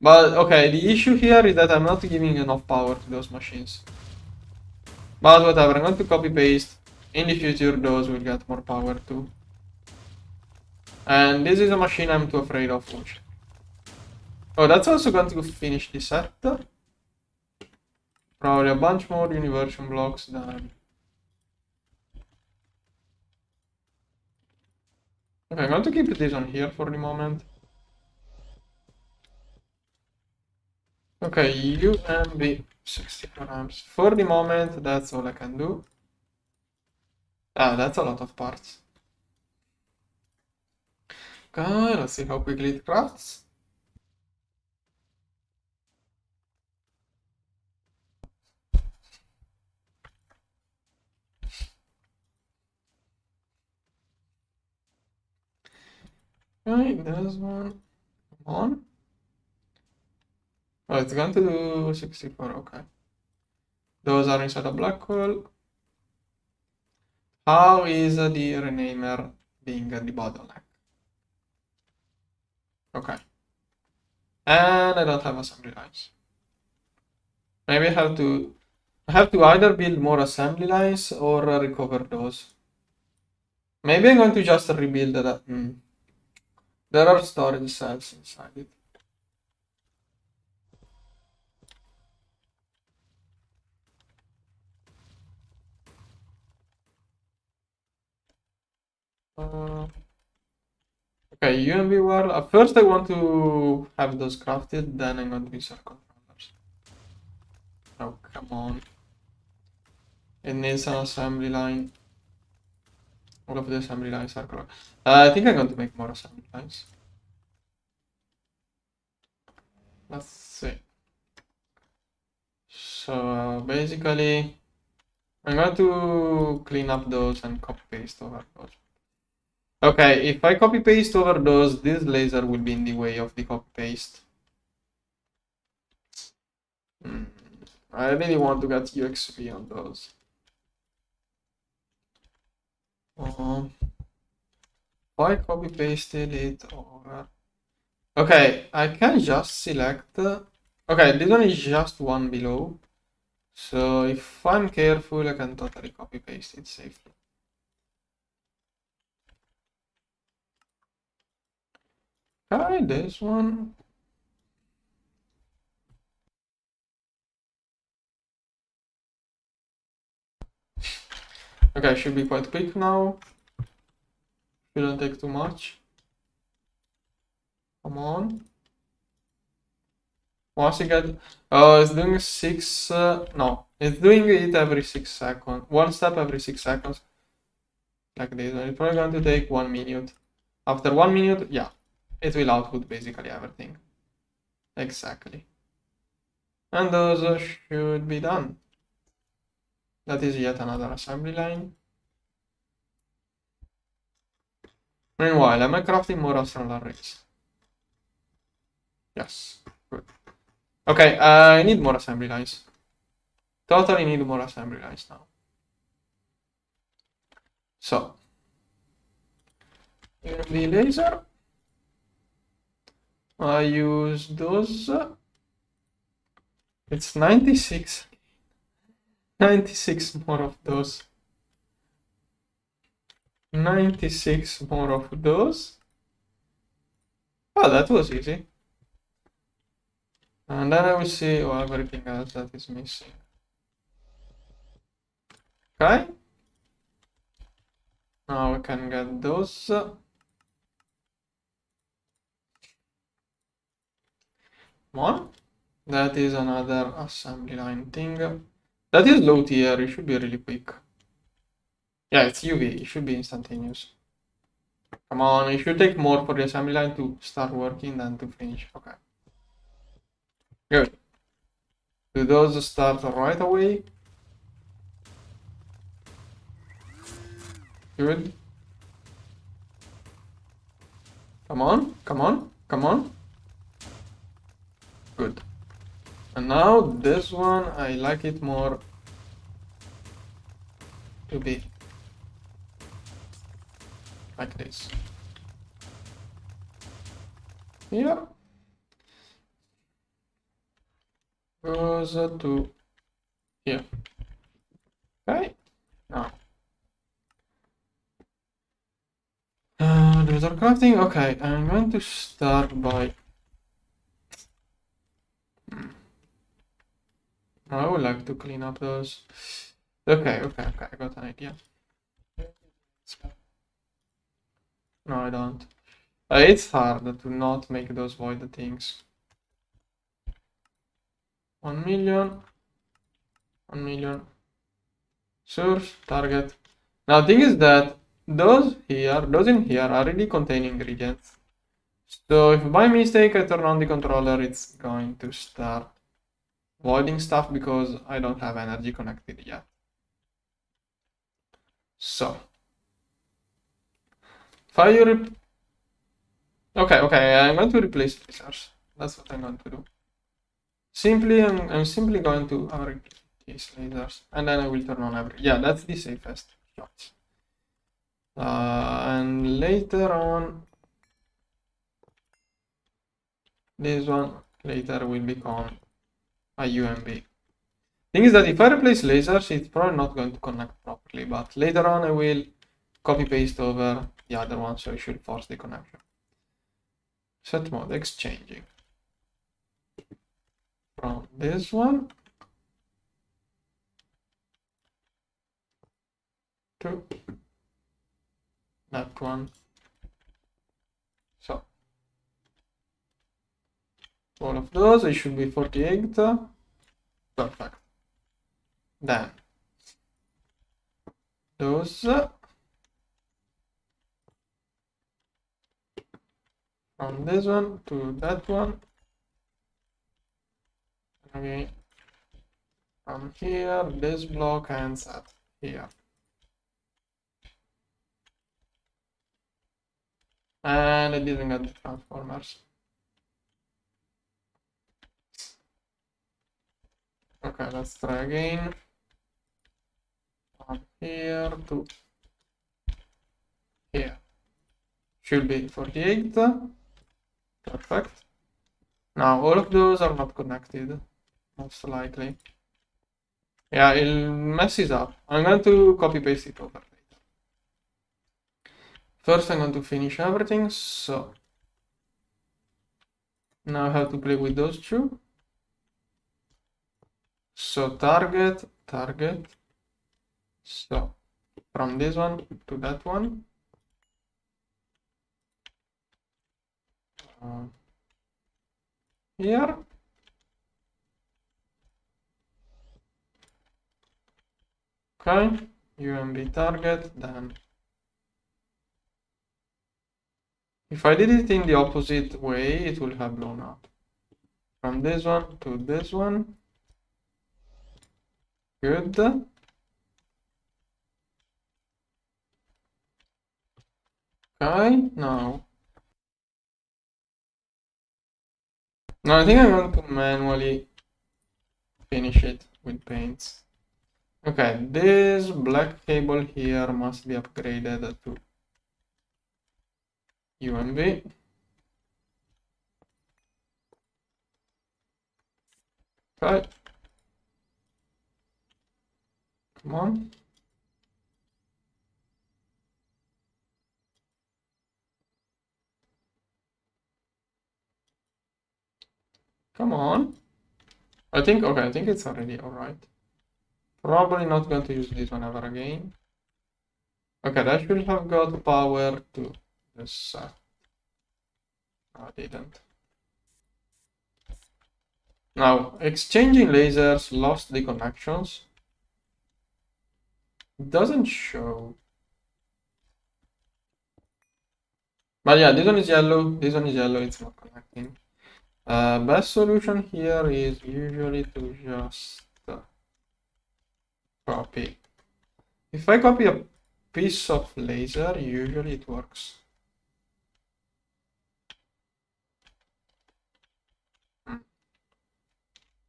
But okay, the issue here is that I'm not giving enough power to those machines. But whatever, I'm going to copy paste. In the future, those will get more power too. And this is a machine I'm too afraid of. Oh, that's also going to finish the set. Probably a bunch more Universum blocks than... Okay, I'm going to keep this on here for the moment. Okay, UMB 64 amps. For the moment, that's all I can do. Ah, that's a lot of parts. Okay, let's see how quickly it crafts. Okay, there's one. Come on. Oh, it's going to do 64, okay. Those are inside a black hole. How is the renamer being the bottleneck? Okay. And I don't have assembly lines. Maybe I have to either build more assembly lines or recover those. Maybe I'm going to just rebuild that. There are storage cells inside it. Okay, UMV world. At first I want to have those crafted, then I'm going to insert controllers. Oh, come on. It needs an assembly line. All of the assembly lines are correct. I think I'm going to make more assembly lines. Let's see. So basically, I'm going to clean up those and copy paste over those. Okay, if I copy paste over those, this laser will be in the way of the copy paste. I really want to get UXP on those. If I copy pasted it over. Okay, I can just select. Okay, this one is just one below. So if I'm careful, I can totally copy paste it safely. Okay, this one. Okay, should be quite quick now. Shouldn't take too much. Come on. Once you get, oh, it's doing 6, no, it's doing it every 6 seconds. One step every 6 seconds. Like this. And it's probably going to take 1 minute. After 1 minute, yeah, it will output basically everything. Exactly. And those should be done. That is yet another assembly line. Meanwhile, am I crafting more astral arrays? Yes, good. Okay, I need more assembly lines. Totally need more assembly lines now. So, the laser, I use those. It's 96. 96 more of those. 96 more of those. Oh, that was easy. And then I will see everything else that is missing. Okay. Now we can get those. One. That is another assembly line thing. That is low tier. It should be really quick. Yeah, it's UV. It should be instantaneous. Come on, it should take more for the assembly line to start working than to finish. Okay. Good. Do those start right away? Good. Come on, come on, come on. Good. And now this one, I like it more to be like this. Here goes to here. Okay. Now. Laser crafting. Okay, I'm going to start by. I would like to clean up those. Okay, I got an idea. No, I don't. It's hard to not make those void things. 1 million. 1 million. Source, target. Now, the thing is that those in here already contain ingredients. So if by mistake I turn on the controller, it's going to start voiding stuff because I don't have energy connected yet. So, fire. Okay, I'm going to replace lasers. That's what I'm going to do. I'm simply going to replace lasers, and then I will turn on every. Yeah, that's the safest shot. And later on, this one later will become a UMB. Thing is that if I replace lasers, it's probably not going to connect properly, but later on I will copy paste over the other one, so it should force the connection. Set mode exchanging from this one to that one. So all of those, it should be 48. Perfect. Then those from this one to that one. Okay, from here, this block ends at here. And I didn't get the transformers. Okay, let's try again. From here to here. Should be 48. Perfect. Now all of those are not connected, most likely. Yeah, it messes up. I'm going to copy paste it over later. First, I'm going to finish everything. So now I have to play with those two. So target. So from this one to that one. Here. Okay, UMB target, then if I did it in the opposite way, it will have blown up. From this one to this one. Good. Okay, now. Now I think I'm going to manually finish it with paints. Okay, this black cable here must be upgraded to UMB. Okay. Come on. Come on. I think it's already alright. Probably not going to use this one ever again. Okay, that should have got power to this. No, I didn't. Now, exchanging lasers lost the connections. It doesn't show. But yeah, this one is yellow, it's not connecting. Best solution here is usually to just copy. If I copy a piece of laser, usually it works.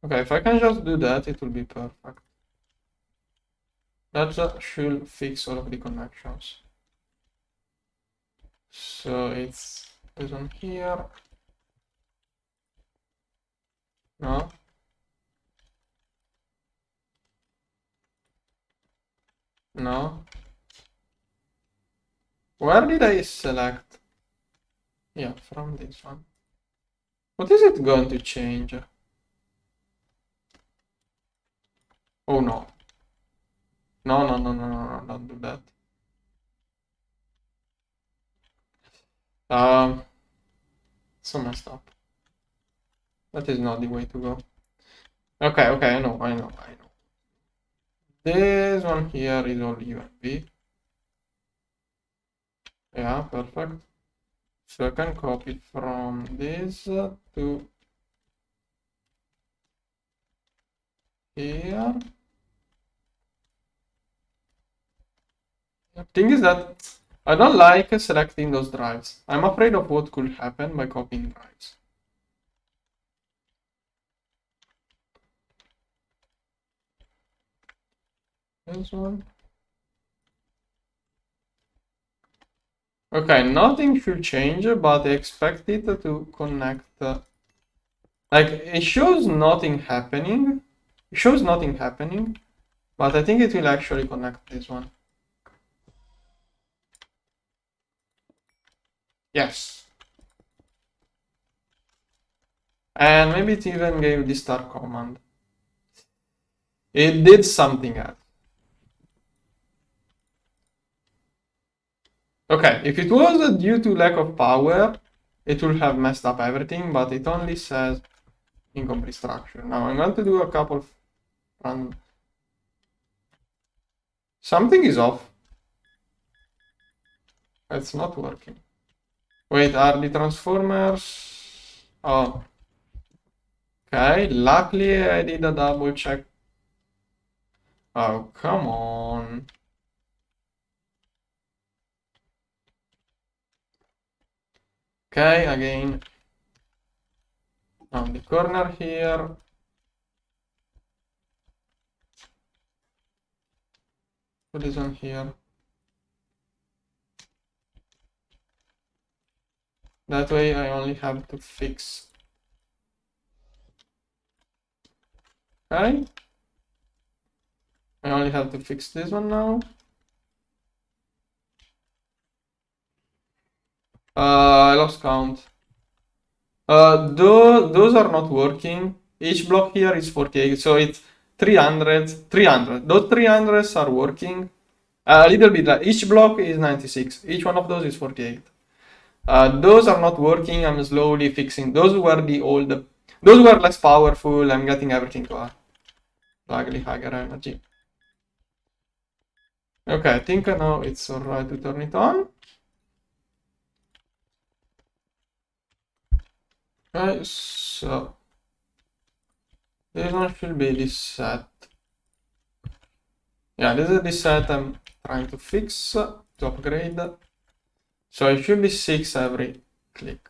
Okay, if I can just do that, it will be perfect. That should fix all of the connections. So it's this one here. No. No. Where did I select? Yeah, from this one. What is it going to change? Oh no. No, don't do that. So messed up. That is not the way to go. Okay, I know. This one here is all UMB. Yeah, perfect. So I can copy from this to here. The thing is that I don't like selecting those drives. I'm afraid of what could happen by copying drives. This one. Okay, nothing should change, but I expect it to connect. Like, it shows nothing happening. It shows nothing happening, but I think it will actually connect this one. Yes. And maybe it even gave the start command. It did something else. Okay, if it was due to lack of power, it would have messed up everything, but it only says incomplete structure. Now I'm going to do a couple of run. Something is off. It's not working. Wait, are the transformers? Oh. Okay, luckily I did a double check. Oh, come on. Okay, again. On the corner here. Put this one here. That way I only have to fix. Okay. I only have to fix this one now. I lost count. Those are not working. Each block here is 48, so it's 300. Those 300s are working. A little bit. Each block is 96. Each one of those is 48. Those are not working. I'm slowly fixing. Those were the old. Those were less powerful. I'm getting everything to a slightly higher energy. Okay, I think now it's alright to turn it on. Okay, so this one should be this set. Yeah, this is the set I'm trying to fix, to upgrade. So it should be 6 every click.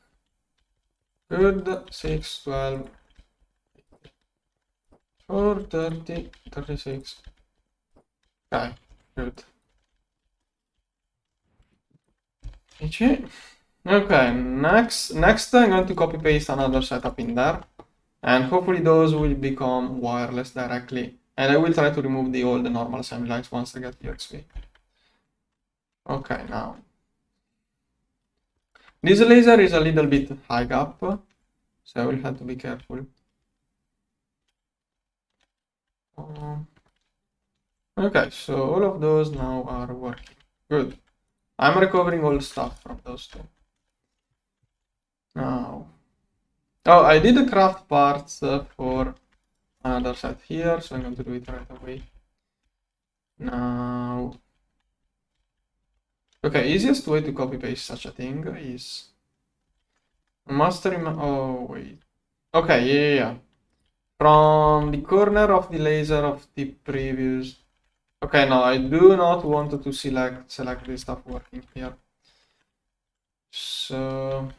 Good, 6, 12, 4, 30, 36. Okay, good. Okay, next I'm going to copy paste another setup in there, and hopefully those will become wireless directly. And I will try to remove the old normal assembly lines once I get the XP. Okay, now this laser is a little bit high up, so I will have to be careful. Okay, so all of those now are working. Good. I'm recovering all stuff from those two. Now, oh, I did the craft parts for another set here, so I'm going to do it right away. Now, okay, easiest way to copy paste such a thing is mastering. Oh wait. Okay, yeah. From the corner of the laser of the previous. Okay, no, I do not want to select this stuff working here. So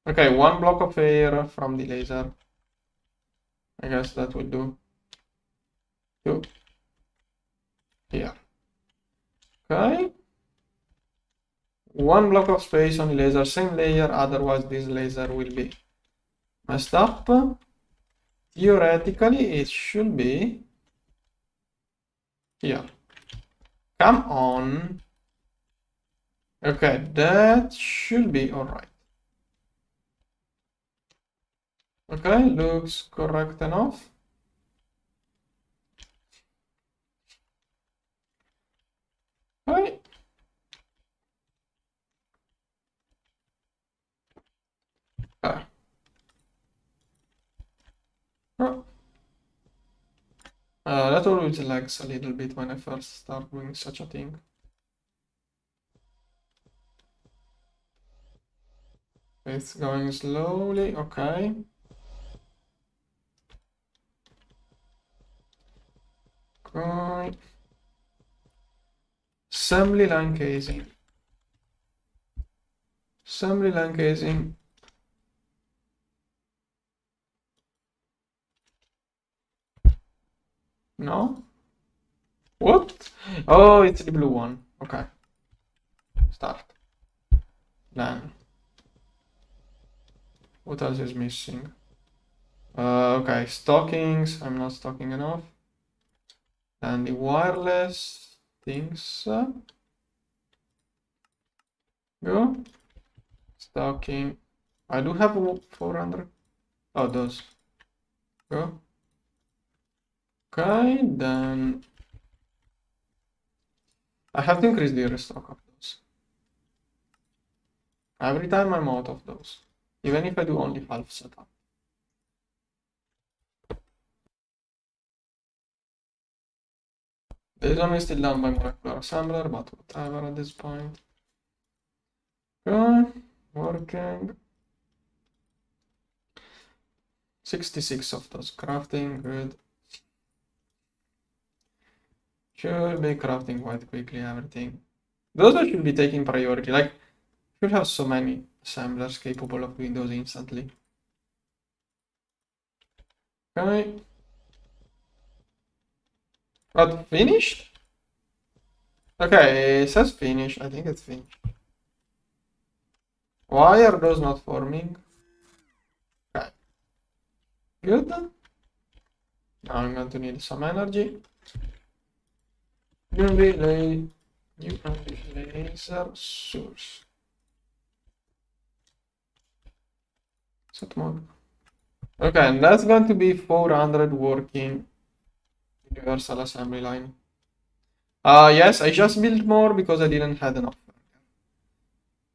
okay, one block of air from the laser. I guess that will do. Two. Here. Okay. One block of space on the laser, same layer, otherwise this laser will be messed up. Theoretically, it should be here. Come on. Okay, that should be alright. Okay, looks correct enough. Okay. Okay. Oh. That always lags a little bit when I first start doing such a thing. It's going slowly, okay. Okay. Assembly line casing. Assembly line casing. No? What? Oh, it's the blue one. Okay. Start. Then. What else is missing? Okay, stockings. I'm not stocking enough. And the wireless things. Go. Stocking. I do have 400. Oh, those. Go. Okay, then I have to increase the restock of those. Every time I'm out of those. Even if I do only half setup. This one is still done by molecular assembler, but whatever at this point. Okay, working. 66 of those crafting, good. Should be crafting quite quickly, everything. Those should be taking priority, like, should have so many assemblers capable of doing those instantly. Okay. But finished? Okay, it says finished, I think it's finished. Why are those not forming? Okay. Good. Now I'm going to need some energy. UV laser source. Set mode. Okay, and that's going to be 400 working universal assembly line. Yes, I just built more because I didn't have enough.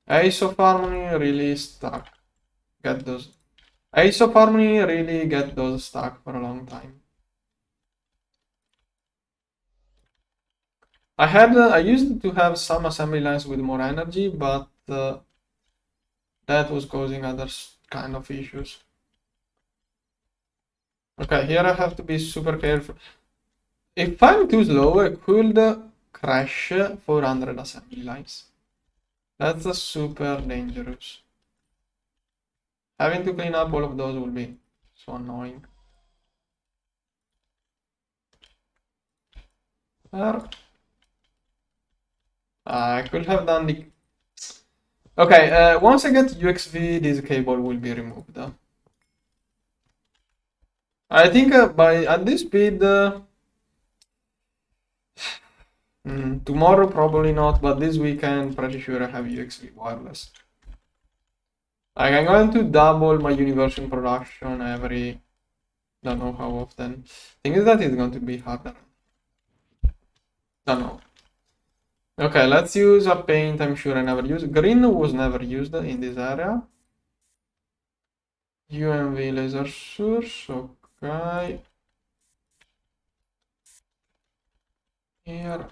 Ace of Harmony really stuck. Get those. Ace of Harmony really get those stuck for a long time. I used to have some assembly lines with more energy, but that was causing other kind of issues. Okay, here I have to be super careful. If I'm too slow, I could crash 400 assembly lines. That's super dangerous. Having to clean up all of those will be so annoying. There. I could have done the... Okay, once I get UXV, this cable will be removed. I think at this speed, tomorrow probably not, but this weekend pretty sure I have UXV wireless. Like, I'm going to double my universal production every... don't know how often. Thing is that it's going to be harder. Don't know. Okay, let's use a paint I'm sure I never used. Green was never used in this area. UMV laser source, okay. Here.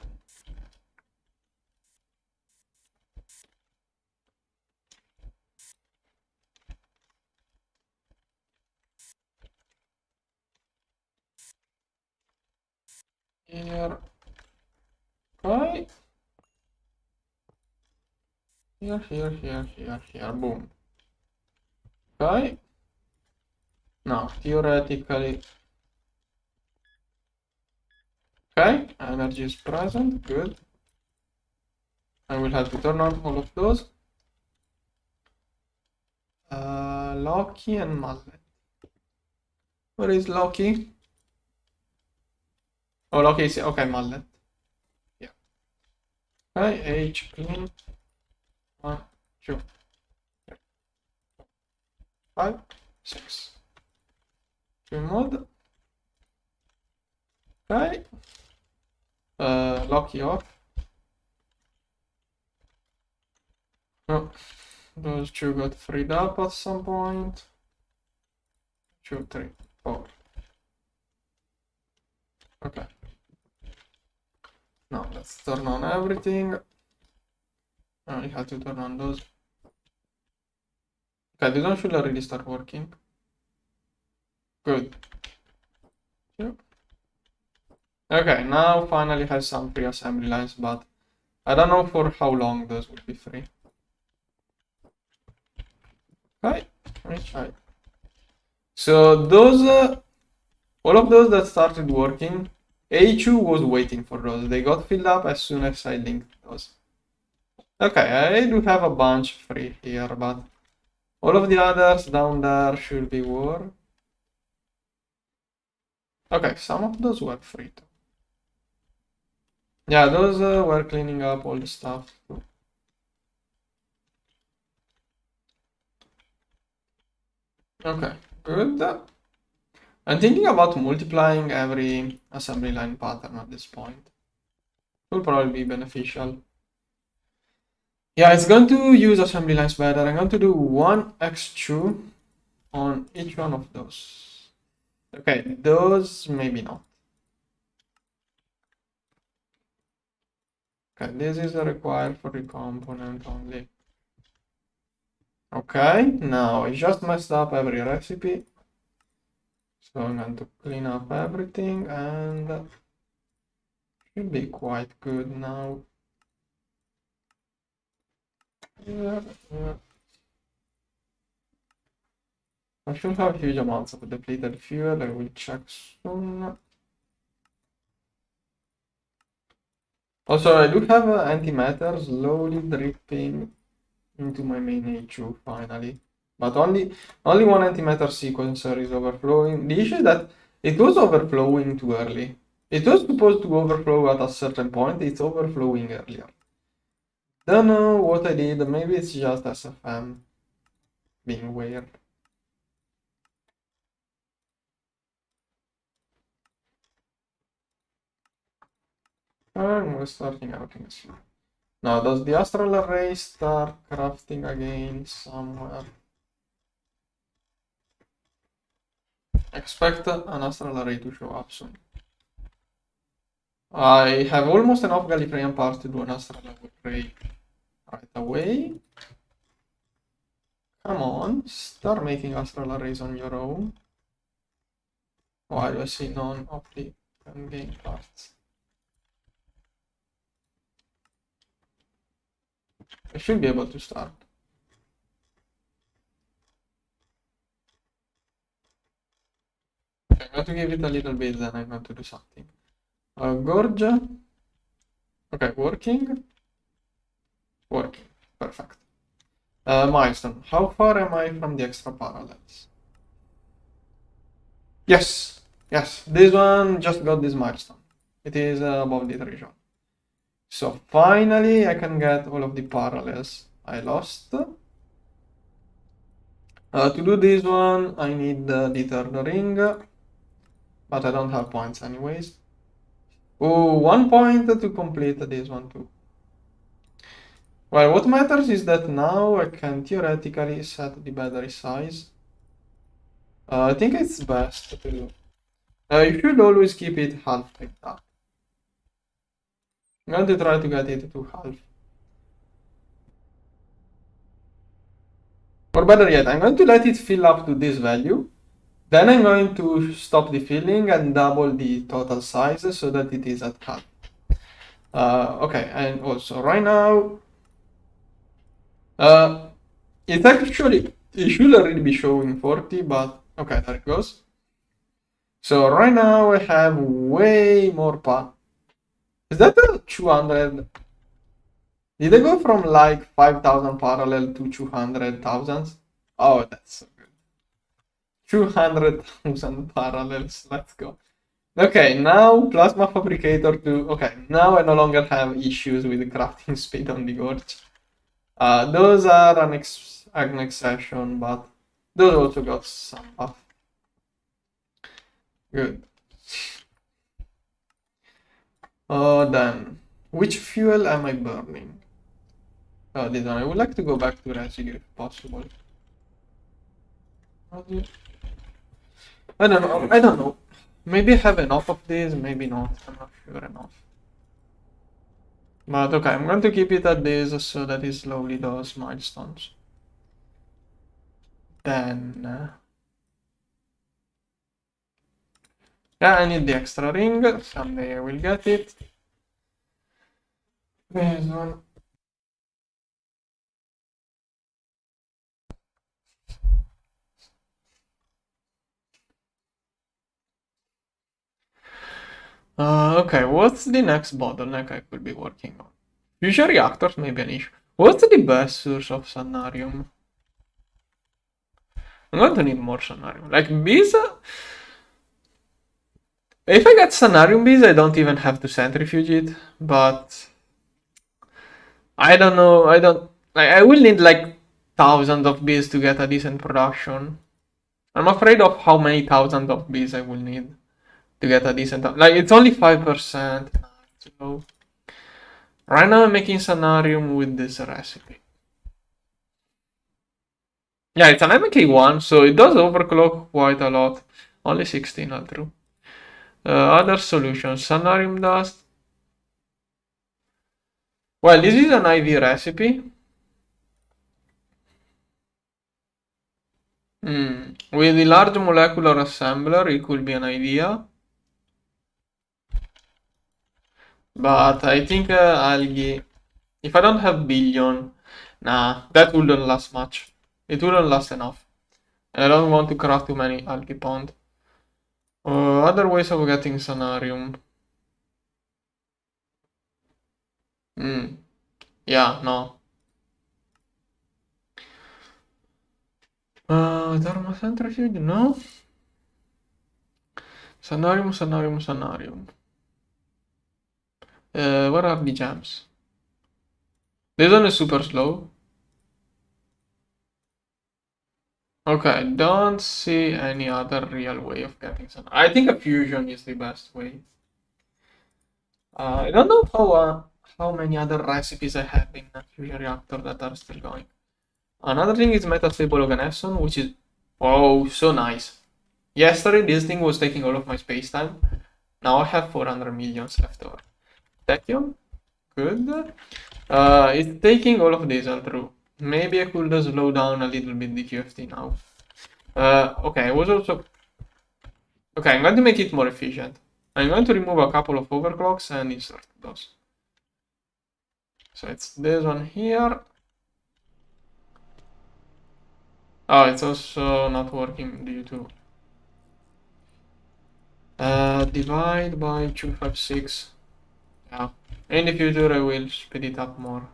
Here. Okay. Here. Boom. Okay. Now, theoretically. Okay, energy is present. Good. I will have to turn on all of those. Loki and Mallet. Where is Loki? Oh, Loki is okay. Mallet. Yeah. Okay, H clean. 1, 2, 3, 5, 6. Mod. Okay. Loki off. Oh, those two got freed up at some point. 2, 3, 4. Okay. Now let's turn on everything. I have to turn on those. Okay, this one should already start working. Good. Yep. Okay, now finally have some free assembly lines, but I don't know for how long those will be free. Okay, right. So those, all of those that started working, A2 was waiting for those. They got filled up as soon as I linked those. Okay, I do have a bunch free here, but all of the others down there should be work. Okay, some of those were free too. Yeah, those were cleaning up all the stuff too. Okay, good. I'm thinking about multiplying every assembly line pattern at this point. It will probably be beneficial. Yeah, it's going to use assembly lines better. I'm going to do 1x2 on each one of those. Okay, those maybe not. Okay, this is required for the component only. Okay, now I just messed up every recipe. So I'm going to clean up everything and should be quite good now. Yeah. I should have huge amounts of depleted fuel. I will check soon. Also, I do have antimatter slowly dripping into my main HU finally. But only one antimatter sequencer is overflowing. The issue is that it was overflowing too early. It was supposed to overflow at a certain point. It's overflowing earlier. Don't know what I did. Maybe it's just SFM being weird. And we're starting everything slow. Now, does the astral array start crafting again somewhere? Expect an astral array to show up soon. I have almost enough Gallifreyan parts to do an astral upgrade right away. Come on, start making astral arrays on your own. While I see none of the game parts. I should be able to start. Okay, I'm going to give it a little bit, then I'm going to do something. Gorge. Okay, working. Working. Perfect. Milestone. How far am I from the extra parallels? Yes. Yes. This one just got this milestone. It is above the threshold. So finally I can get all of the parallels I lost. To do this one, I need the third ring, but I don't have points anyways. Oh, 1 point to complete this one too. Well, what matters is that now I can theoretically set the battery size. I think it's best to do. You should always keep it half like that. I'm going to try to get it to half. Or better yet, I'm going to let it fill up to this value. Then I'm going to stop the filling and double the total size so that it is at half. Okay, and also right now, it actually, it should already be showing 40, but okay, there it goes. So right now I have way more power. Is that a 200? Did I go from like 5,000 parallel to 200,000? Oh, that's so good. 200,000 parallels, let's go. Okay, now Plasma Fabricator 2. Okay, now I no longer have issues with the crafting speed on the Gorge. Those are an exception, but those also got some buff. Good. Then, which fuel am I burning? This one. I would like to go back to residue if possible. I don't know. I don't know. Maybe I have enough of this, maybe not. I'm not sure enough. But okay, I'm going to keep it at this so that it slowly does milestones. Then... yeah, I need the extra ring. Someday I will get it. This one. Okay, what's the next bottleneck I could be working on? Fusion reactors may be an issue. What's the best source of Sanarium? I'm going to need more Sanarium. Like bees. If I get Sanarium bees, I don't even have to centrifuge it. But I don't know. I will need like thousands of bees to get a decent production. I'm afraid of how many thousands of bees I will need to get a decent. Like it's only 5%. So right now I'm making Sanarium with this recipe. Yeah, it's an MK1, so it does overclock quite a lot. Only 16 all through. Other solutions, Sanarium dust. Well, this is an IV recipe. With the large molecular assembler, it could be an idea. But I think algae, if I don't have billion, nah, that wouldn't last much. It wouldn't last enough. And I don't want to craft too many algae pond. Other ways of getting Sanarium. Yeah, no. Thermocentrifuge, no. Sanarium, Sanarium, Sanarium. Where are the gems? This one is super slow. Okay, don't see any other real way of getting some. I think a fusion is the best way. I don't know how many other recipes I have in a fusion reactor that are still going. Another thing is metastable organesson, which is so nice. Yesterday this thing was taking all of my space time, Now I have 400 millions left over. Tachyon, good. It's taking all of these all through. Maybe I could slow down a little bit the QFT now. Okay, I was also... Okay, I'm going to make it more efficient. I'm going to remove a couple of overclocks and insert those. So it's this one here. Oh, it's also not working due to... divide by 256. Yeah. In the future I will speed it up more.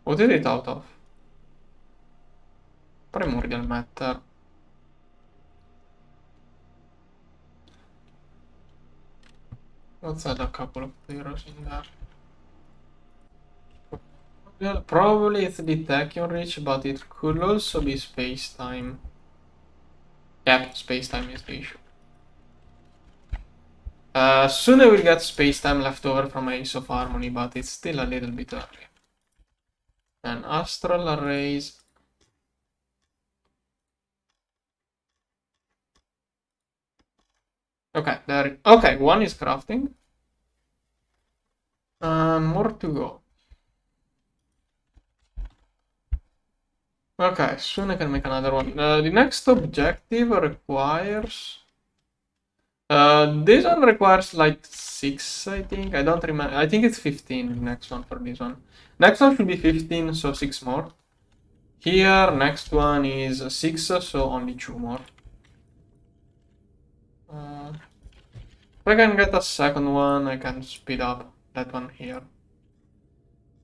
What is it out of? Primordial matter. Let's add a couple of zeros in there. Well, probably it's the tachyon reach, but it could also be space-time. Yep, space-time is the issue. Soon I will get space-time left over from Ace of Harmony, but it's still a little bit early. And astral arrays. Okay, there. Okay, one is crafting. More to go. Okay, soon I can make another one. The next objective requires... this one requires like 6, I think. I don't remember. I think it's 15, the next one for this one. Next one should be 15, so 6 more. Here, next one is 6, so only 2 more. If I can get a second one, I can speed up that one here.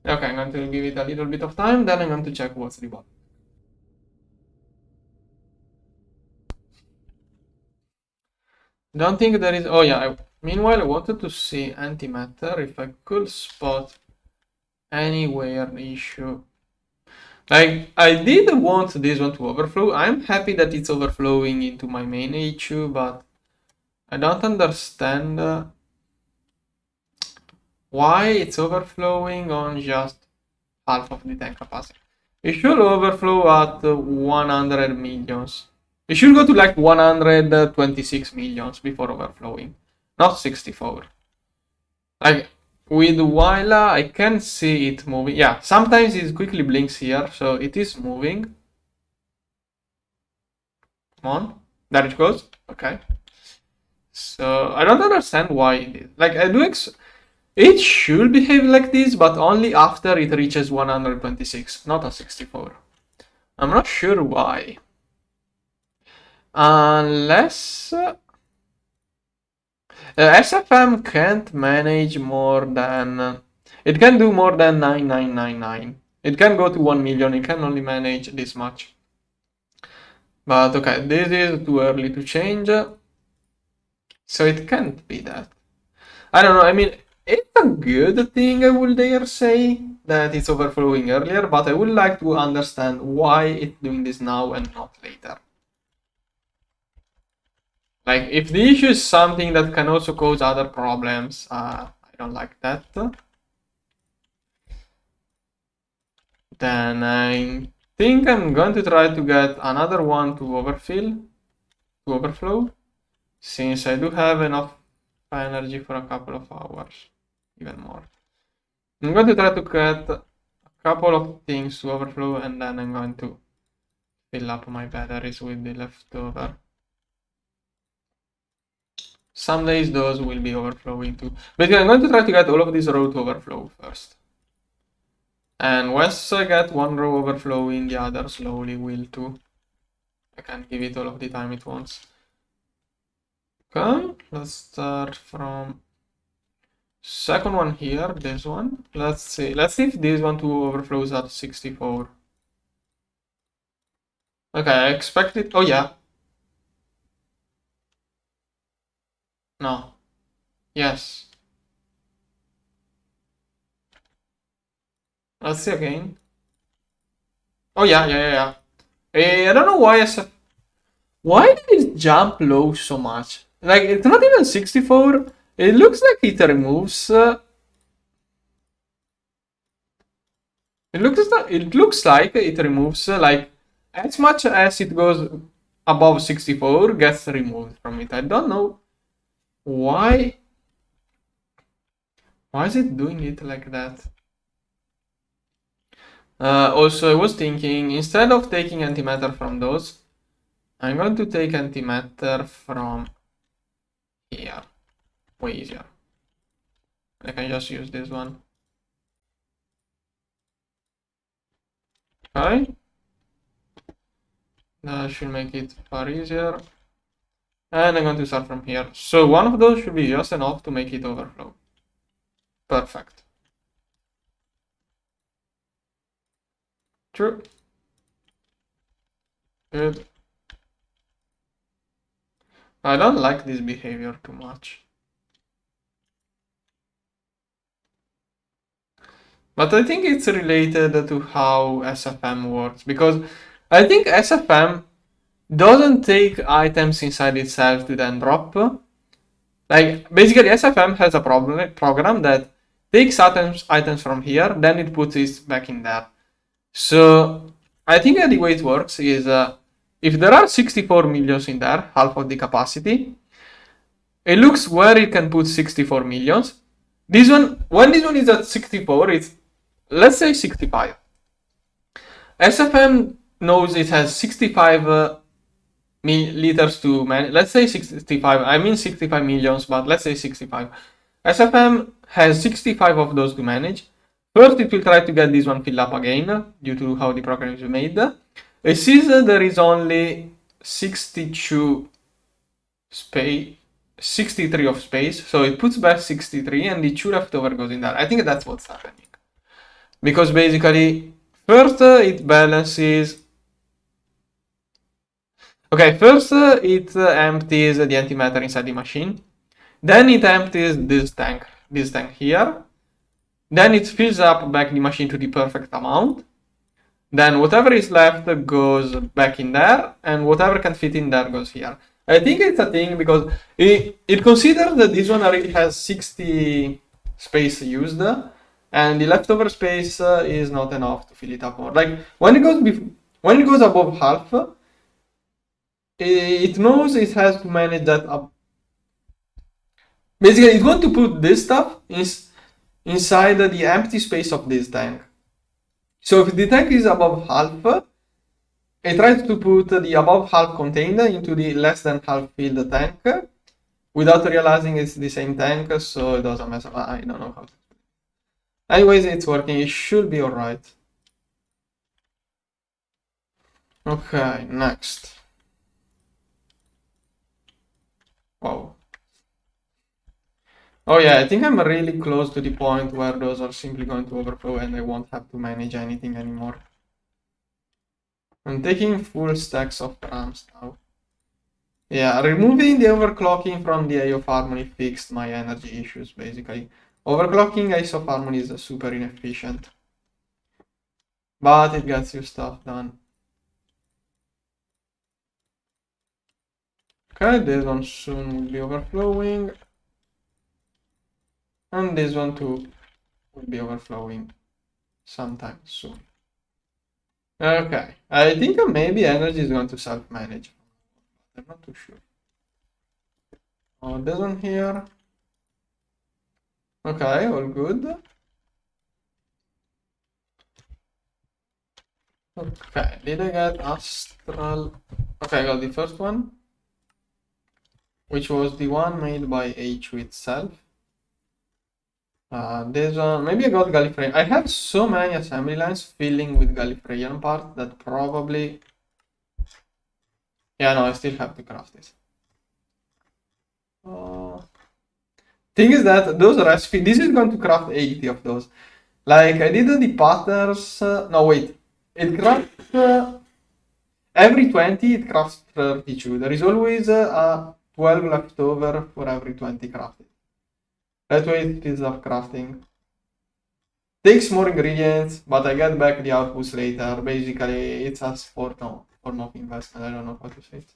Okay, I'm going to give it a little bit of time, then I'm going to check what's the bottom. Don't think there is... Oh yeah, meanwhile I wanted to see antimatter, if I could spot anywhere issue. Like, I did want this one to overflow. I'm happy that it's overflowing into my main HU, but I don't understand why it's overflowing on just half of the tank capacity. It should overflow at 100 millions. It should go to like 126 millions before overflowing, not 64. Like, with Wila, I can see it moving. Yeah, sometimes it quickly blinks here, so it is moving. Come on. There it goes. Okay. So, I don't understand why it is. Like, I do it should behave like this, but only after it reaches 126, not a 64. I'm not sure why. Unless... SFM can't manage more than... it can do more than 9999. It can go to 1 million, it can only manage this much. But okay, this is too early to change. So it can't be that. I don't know, I mean, it's a good thing, I would dare say, that it's overflowing earlier, but I would like to understand why it's doing this now and not later. Like, if the issue is something that can also cause other problems, I don't like that. Then I think I'm going to try to get another one to overflow, since I do have enough energy for a couple of hours, even more. I'm going to try to get a couple of things to overflow, and then I'm going to fill up my batteries with the leftover. Some days those will be overflowing too. But I'm going to try to get all of these rows to overflow first. And once I get one row overflowing, the other slowly will too. I can't give it all of the time it wants. Okay, let's start from second one here, this one. Let's see if this one too overflows at 64. Okay, I expect it. Oh yeah. No. Yes. Let's see again. Oh yeah. I don't know why why did it jump low so much? Like, it's not even 64. It looks like it removes. It looks like it removes like as much as it goes above 64 gets removed from it. I don't know Why is it doing it like that? Also, I was thinking, instead of taking antimatter from those, I'm going to take antimatter from here. Way easier. I can just use this one. Okay. That should make it far easier. And I'm going to start from here. So one of those should be just enough to make it overflow. Perfect. True. Good. I don't like this behavior too much. But I think it's related to how SFM works, because I think SFM doesn't take items inside itself to then drop. Like, basically SFM has a program that takes items from here, then it puts it back in there. So I think that the way it works is if there are 64 millions in there, half of the capacity, it looks where it can put 64 millions. This one, when this one is at 64, it's, let's say 65. SFM knows it has 65 liters to manage. Let's say 65. I mean 65 millions, but let's say 65. SFM has 65 of those to manage. First, it will try to get this one filled up again, due to how the program is made. It sees there is only 62 space, 63 of space, so it puts back 63 and the 2 leftover goes in there. I think that's what's happening. Because basically, first it balances. Okay, first it empties the antimatter inside the machine. Then it empties this tank here. Then it fills up back the machine to the perfect amount. Then whatever is left goes back in there, and whatever can fit in there goes here. I think it's a thing because it considers that this one already has 60 space used, and the leftover space is not enough to fill it up more. Like when it goes above half, it knows it has to manage that up. Basically, it's going to put this stuff inside the empty space of this tank. So if the tank is above half, it tries to put the above half contained into the less than half filled tank without realizing it's the same tank, so it doesn't mess up. I don't know how to. Anyways, it's working. It should be alright. Okay, next. Wow. Oh yeah, I think I'm really close to the point where those are simply going to overflow and I won't have to manage anything anymore. I'm taking full stacks of RAMs now. Yeah, removing the overclocking from the IO harmony fixed my energy issues, basically. Overclocking ISO harmony is super inefficient, but it gets you stuff done. Okay, this one soon will be overflowing. And this one too will be overflowing sometime soon. Okay, I think maybe energy is going to self-manage. I'm not too sure. Oh, this one here. Okay, all good. Okay, did I get Astral? Okay, I got the first one, which was the one made by HU itself. This one, maybe I got Gallifreyan. I have so many assembly lines filling with Gallifreyan part that probably... Yeah, no, I still have to craft it. Thing is that those recipes, this is going to craft 80 of those. Like, I did the patterns... no, wait. It crafts... every 20, it crafts 32. There is always a 12 left over for every 20 crafted. That way it speeds up crafting. Takes more ingredients, but I get back the outputs later. Basically, it's as for no investment. I don't know how to say it.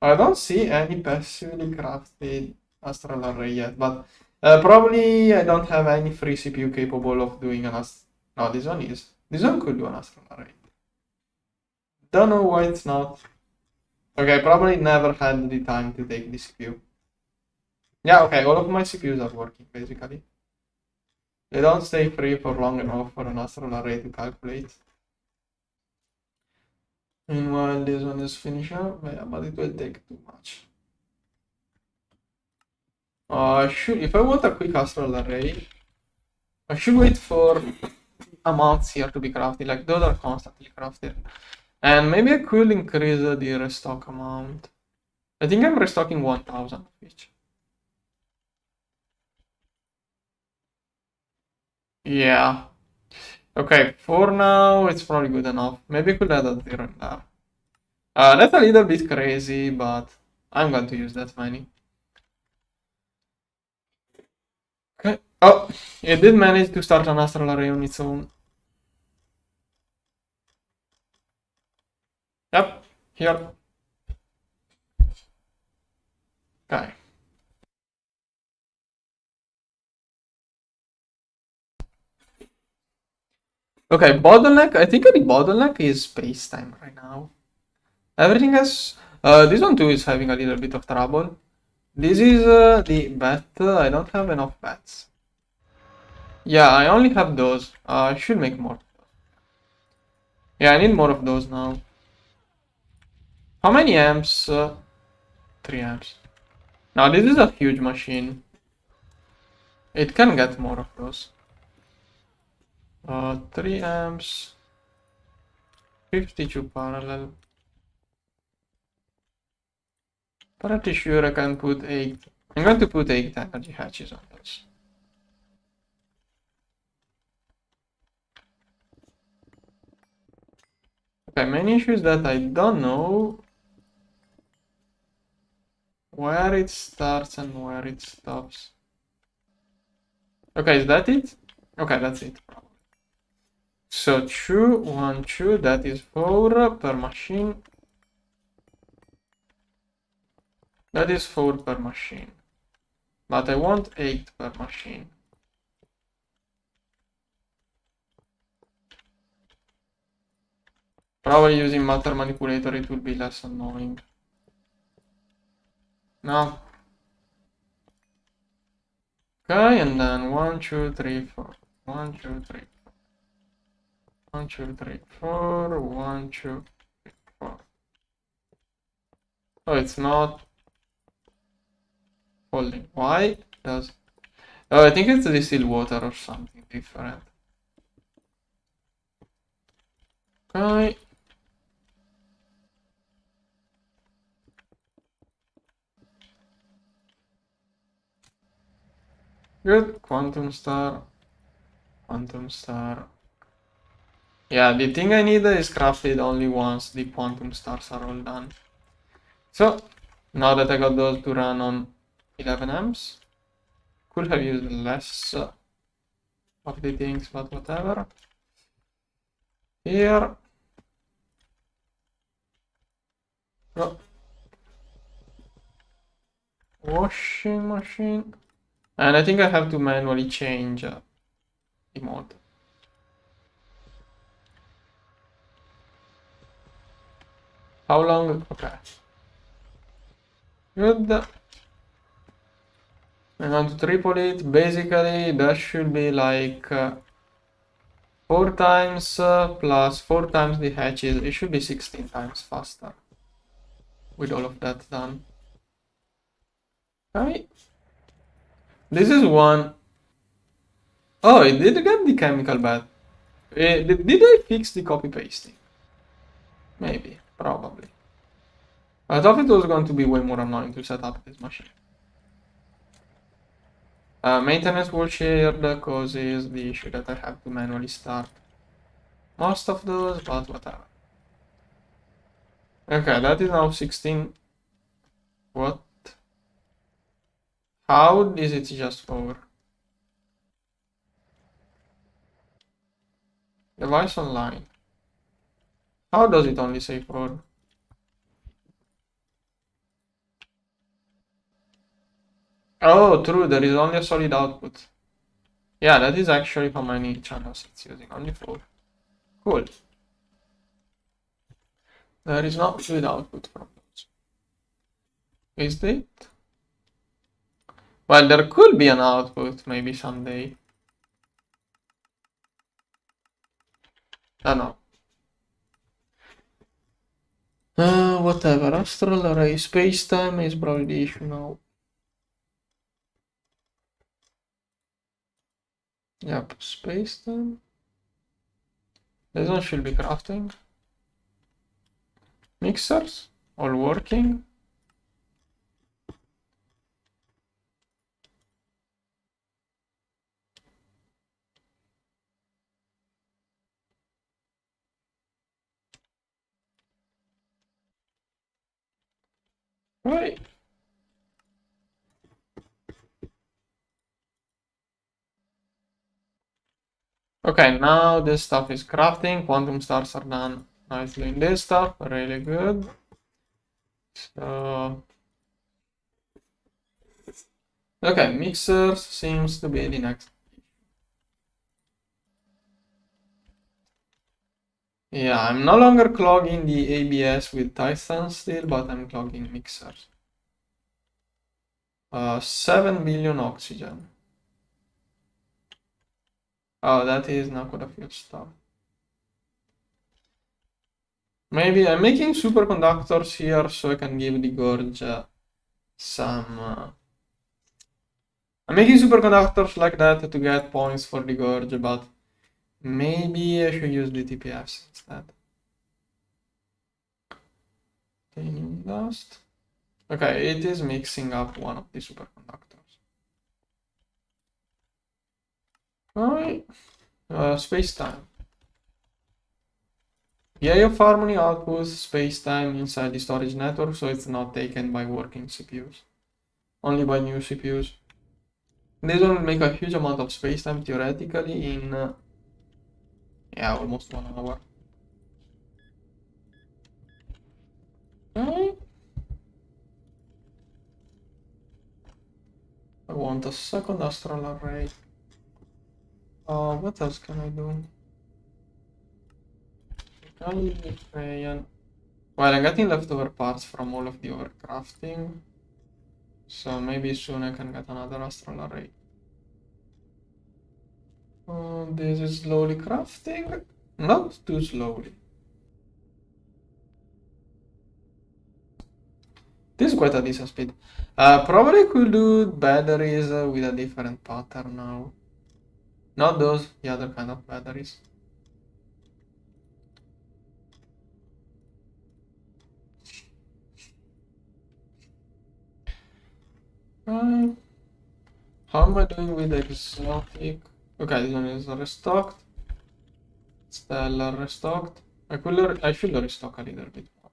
I don't see any passively crafted astral array yet, but probably I don't have any free CPU capable of doing an astral. No, this one is. This one could do an astral array. Don't know why it's not. Okay, probably never had the time to take the CPU. Yeah, okay, all of my CPUs are working, basically. They don't stay free for long enough for an astral array to calculate. Meanwhile, this one is finished up, yeah, but it will take too much. If I want a quick astral array, I should wait for amounts here to be crafted, like those are constantly crafted. And maybe I could increase the restock amount. I think I'm restocking 1000 of each. Yeah. Okay, for now it's probably good enough. Maybe I could add a 0 in there. That's a little bit crazy, but I'm going to use that many. Okay. Oh, it did manage to start an astral array on its own. Yep, here. Okay. Okay, bottleneck. I think the bottleneck is space time right now. Everything has. This one too is having a little bit of trouble. This is the bat. I don't have enough bats. Yeah, I only have those. I should make more. Yeah, I need more of those now. How many amps? 3 amps. Now this is a huge machine. It can get more of those. 3 amps. 52 parallel. Pretty sure I can put 8. I'm going to put 8 energy hatches on those. Okay, main issue is that I don't know where it starts and where it stops. Okay, is that it? Okay, that's it. So 2, 1, 2, that is 4 per machine. That is 4 per machine. But I want 8 per machine. Probably using matter manipulator it will be less annoying. No. Okay, and then 1, 2, 3, 4. 1, 2, 3, 4. 1, 2, 3, 4. 1, 2, 3, 4. Oh, it's not holding. Why does... Oh, I think it's distilled water or something different. Okay. Good. Quantum star. Quantum star. Yeah, the thing I need is crafted only once the quantum stars are all done. So, now that I got those to run on 11 amps, could have used less of the things, but whatever. Here. Oh. Washing machine. And I think I have to manually change the mode. How long? Okay. Good. I'm going to triple it. Basically, that should be like 4 times plus 4 times the hatches. It should be 16 times faster with all of that done. Okay. This is one. Oh, it did get the chemical bad. Did I fix the copy pasting? Maybe, probably. I thought it was going to be way more annoying to set up this machine. Maintenance will share causes the issue that I have to manually start most of those, but whatever. Okay, that is now 16. What? How is it just 4? Device online. How does it only say 4? Oh, true, there is only a solid output. Yeah, that is actually how many channels it's using, only 4. Cool. There is no good output from those. Is it? Well, there could be an output maybe someday. I don't know. Whatever. Astral array space-time is probably the issue now. Yep, space-time. This one should be crafting. Mixers, all working. Right. Okay, now this stuff is crafting. Quantum stars are done nicely in this stuff. Really good. So, okay, mixers seems to be the next. Yeah, I'm no longer clogging the ABS with Titan still, but I'm clogging mixers. 7 billion oxygen. Oh, that is Naquadria stuff. Maybe I'm making superconductors here so I can give the gorge some. I'm making superconductors like that to get points for the gorge, but maybe I should use the TPFs instead. Titanium dust. Okay, it is mixing up one of the superconductors. Alright, space-time. Yeah, of harmony outputs space-time inside the storage network, so it's not taken by working CPUs. Only by new CPUs. This one will make a huge amount of space-time theoretically in yeah, almost 1 hour. Okay. I want a second astral array. What else can I do? Well, I'm getting leftover parts from all of the overcrafting. So maybe soon I can get another astral array. This is slowly crafting. Not too slowly. This is quite a decent speed. Probably could do batteries with a different pattern now. Not those, the other kind of batteries. Right. How am I doing with exotic? Okay, this one is restocked. Stellar restocked. I should restock a little bit more.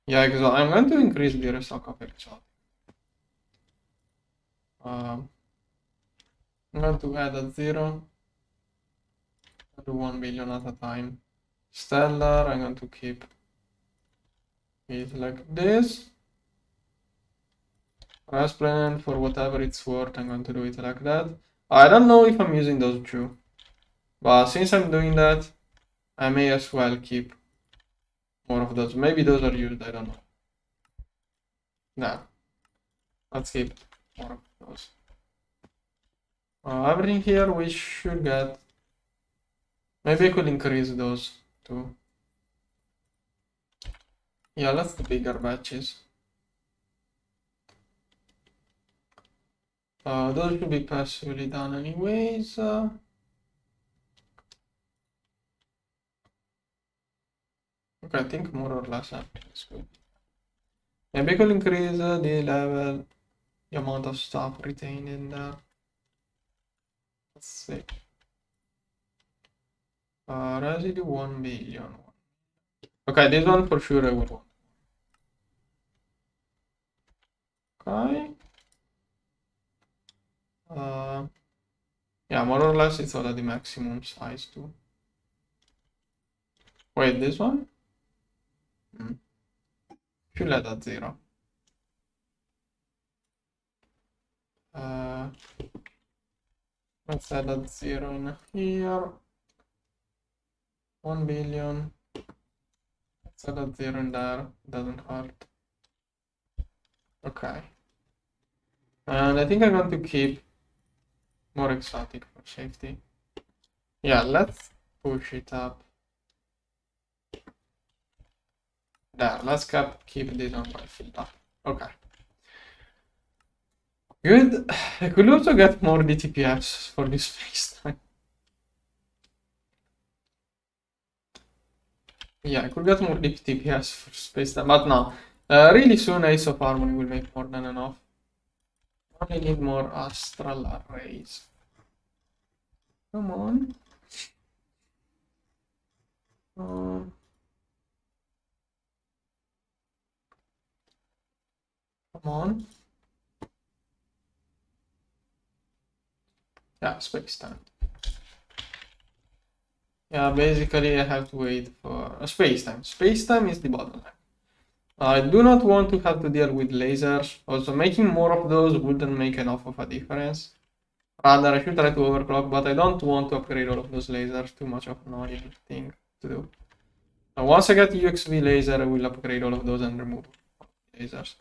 Yeah, I'm going to increase the restock of exotic. I'm going to add a 0. I'll do 1 billion at a time. Stellar, I'm going to keep it like this. Rasplane, for whatever it's worth, I'm going to do it like that. I don't know if I'm using those two, but since I'm doing that, I may as well keep more of those. Maybe those are used, I don't know. Nah, let's keep more of those. Everything here we should get. Maybe I could increase those too. Yeah, let's do bigger batches. Those should be passively done anyways. Okay, I think more or less everything's good. Maybe I could increase the level, the amount of stuff retained in there. Let's see. Residue 1 billion. Okay, this one for sure I would want. Okay. Yeah, more or less it's already maximum size too. Wait, this one? Should let that 0. Let's add that 0 in here. 1 billion. So that here and there doesn't hurt. Okay. And I think I'm going to keep more exotic for safety. Yeah, let's push it up. There, let's keep this on by filled up. Okay. Good. I could also get more DTPFs for this space time. Yeah, I could get more DTPFs for space time, but no. Really soon Ace of Harmony will make more than enough. Only need more astral arrays. Come on. Come on. Yeah, space time. Yeah, basically I have to wait for space time. Space time is the bottleneck. I do not want to have to deal with lasers. Also, making more of those wouldn't make enough of a difference. Rather, I should try to overclock, but I don't want to upgrade all of those lasers. Too much of an annoying thing to do. Now, once I get UXV laser, I will upgrade all of those and remove lasers.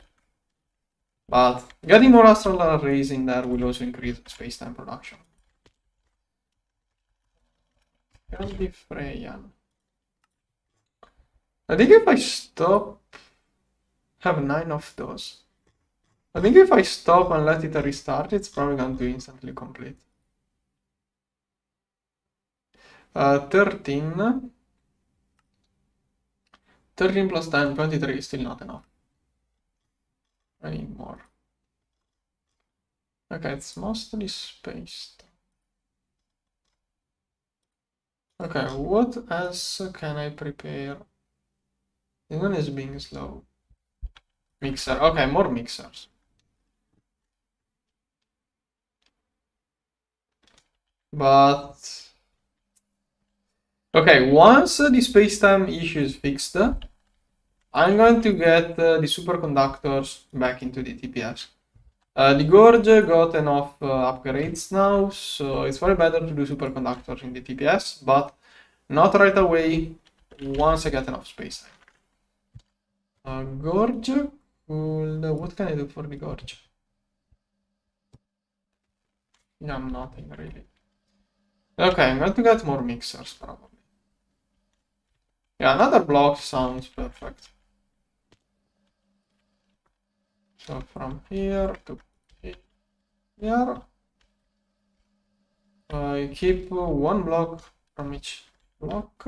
But getting more astral arrays in there will also increase space-time production. Can be Freyan. I think if I stop, have 9 of those. I think if I stop and let it restart, it's probably going to instantly complete. 13. 13 plus 10, 23 is still not enough. I need more. Okay, it's mostly spaced. Okay, what else can I prepare? This one is being slow. Mixer. Okay, more mixers. But okay, once the space-time issue is fixed, I'm going to get the superconductors back into the TPS. The Gorge got enough upgrades now, so it's very better to do superconductors in the TPS, but not right away once I get enough space time. Gorge, cool. What can I do for the Gorge? Yeah, nothing really. Okay, I'm going to get more mixers probably. Yeah, another block sounds perfect. So from here to here, I keep one block from each block.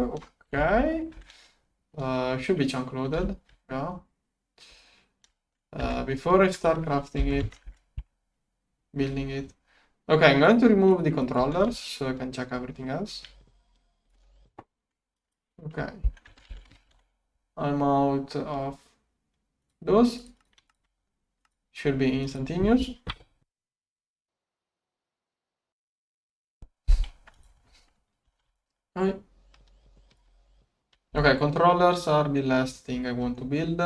Okay, should be chunk loaded. Yeah. Before I start crafting it, building it. Okay, I'm going to remove the controllers so I can check everything else. Okay. I'm out of those. Should be instantaneous. Right. Okay, controllers are the last thing I want to build.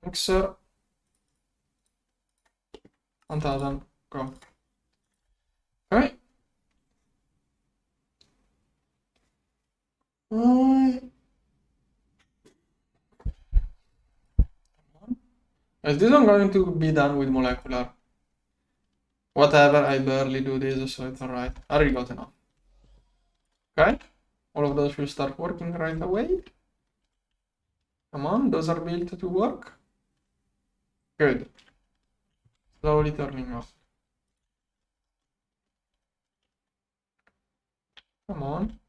Mixer. 1000. Go. Okay. Is this one going to be done with molecular? Whatever, I barely do this, so it's alright. I already got enough. Okay. All of those will start working right away. Come on, those are built to work. Good. Slowly turning off. Come on.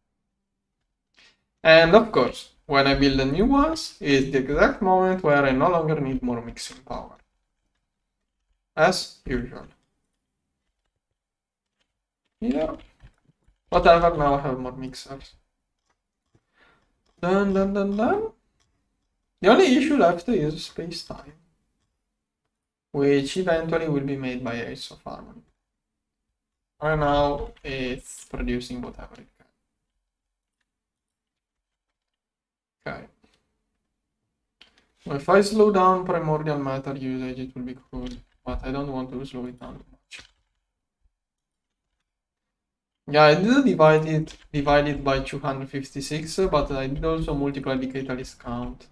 And of course, when I build the new ones, is the exact moment where I no longer need more mixing power. As usual. Here. Whatever, now I have more mixers. Dun dun dun dun. The only issue left is space-time, which eventually will be made by Ace of Harmony. Right now, it's producing whatever it can. Okay. If I slow down primordial matter usage, it will be cool, but I don't want to slow it down too much. Yeah, I did divide it by 256, but I did also multiply the catalyst count.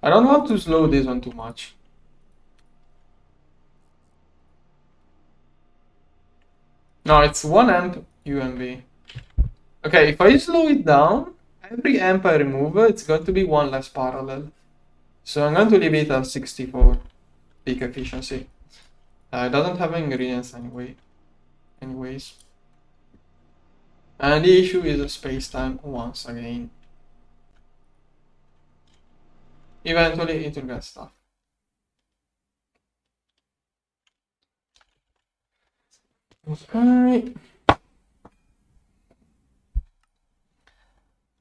I don't want to slow this one too much. No, it's 1 amp UMV. Okay, if I slow it down, every amp I remove, it's going to be one less parallel. So I'm going to leave it at 64 peak efficiency. It doesn't have ingredients anyways. And the issue is space-time once again. Eventually it will get stuck. Okay.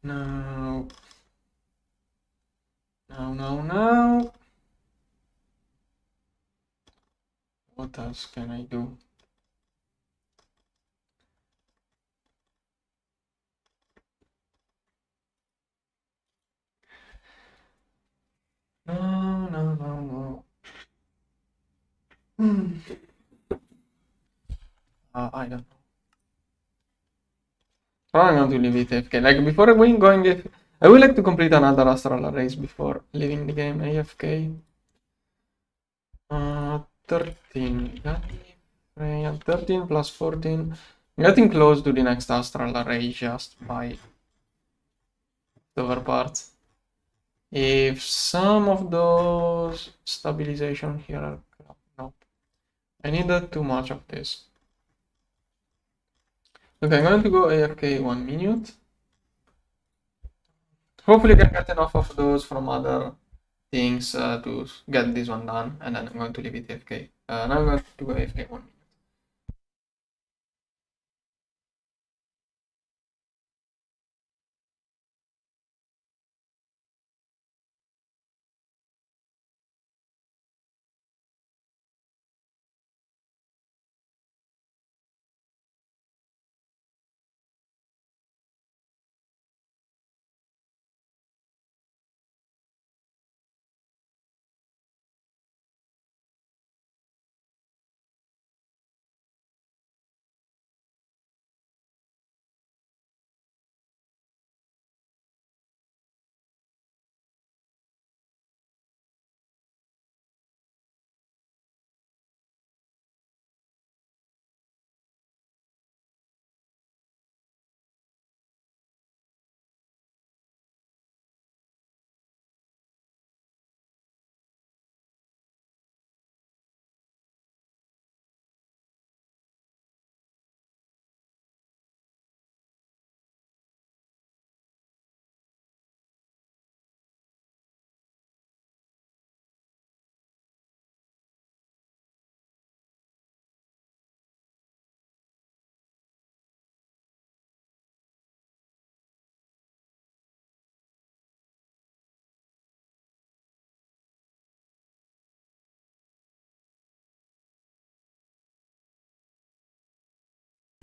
Now. What else can I do? No. I don't know. I'm going to leave it AFK. Like before going if I would like to complete another astral race before leaving the game AFK. 13. 13 plus 14. Getting close to the next astral array just by the other parts. If some of those stabilization here are crap, no. I needed too much of this. Okay, I'm going to go AFK 1 minute. Hopefully I can get enough of those from other things to get this one done, and then I'm going to leave it AFK. Now I'm going to go AFK 1 minute.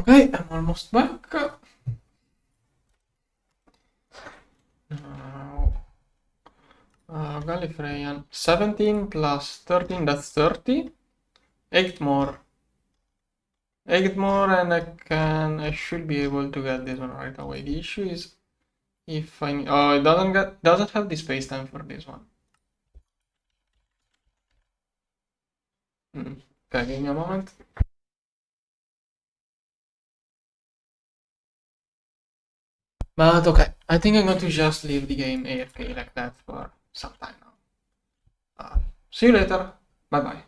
Okay, I'm almost back. Now, Gallifreyan 17 plus 13, that's 30. 8 more. 8 more, and I should be able to get this one right away. The issue is if I it doesn't have the space time for this one. Okay, give me a moment. But okay, I think I'm going to just leave the game AFK like that for some time now. See you later. Bye bye.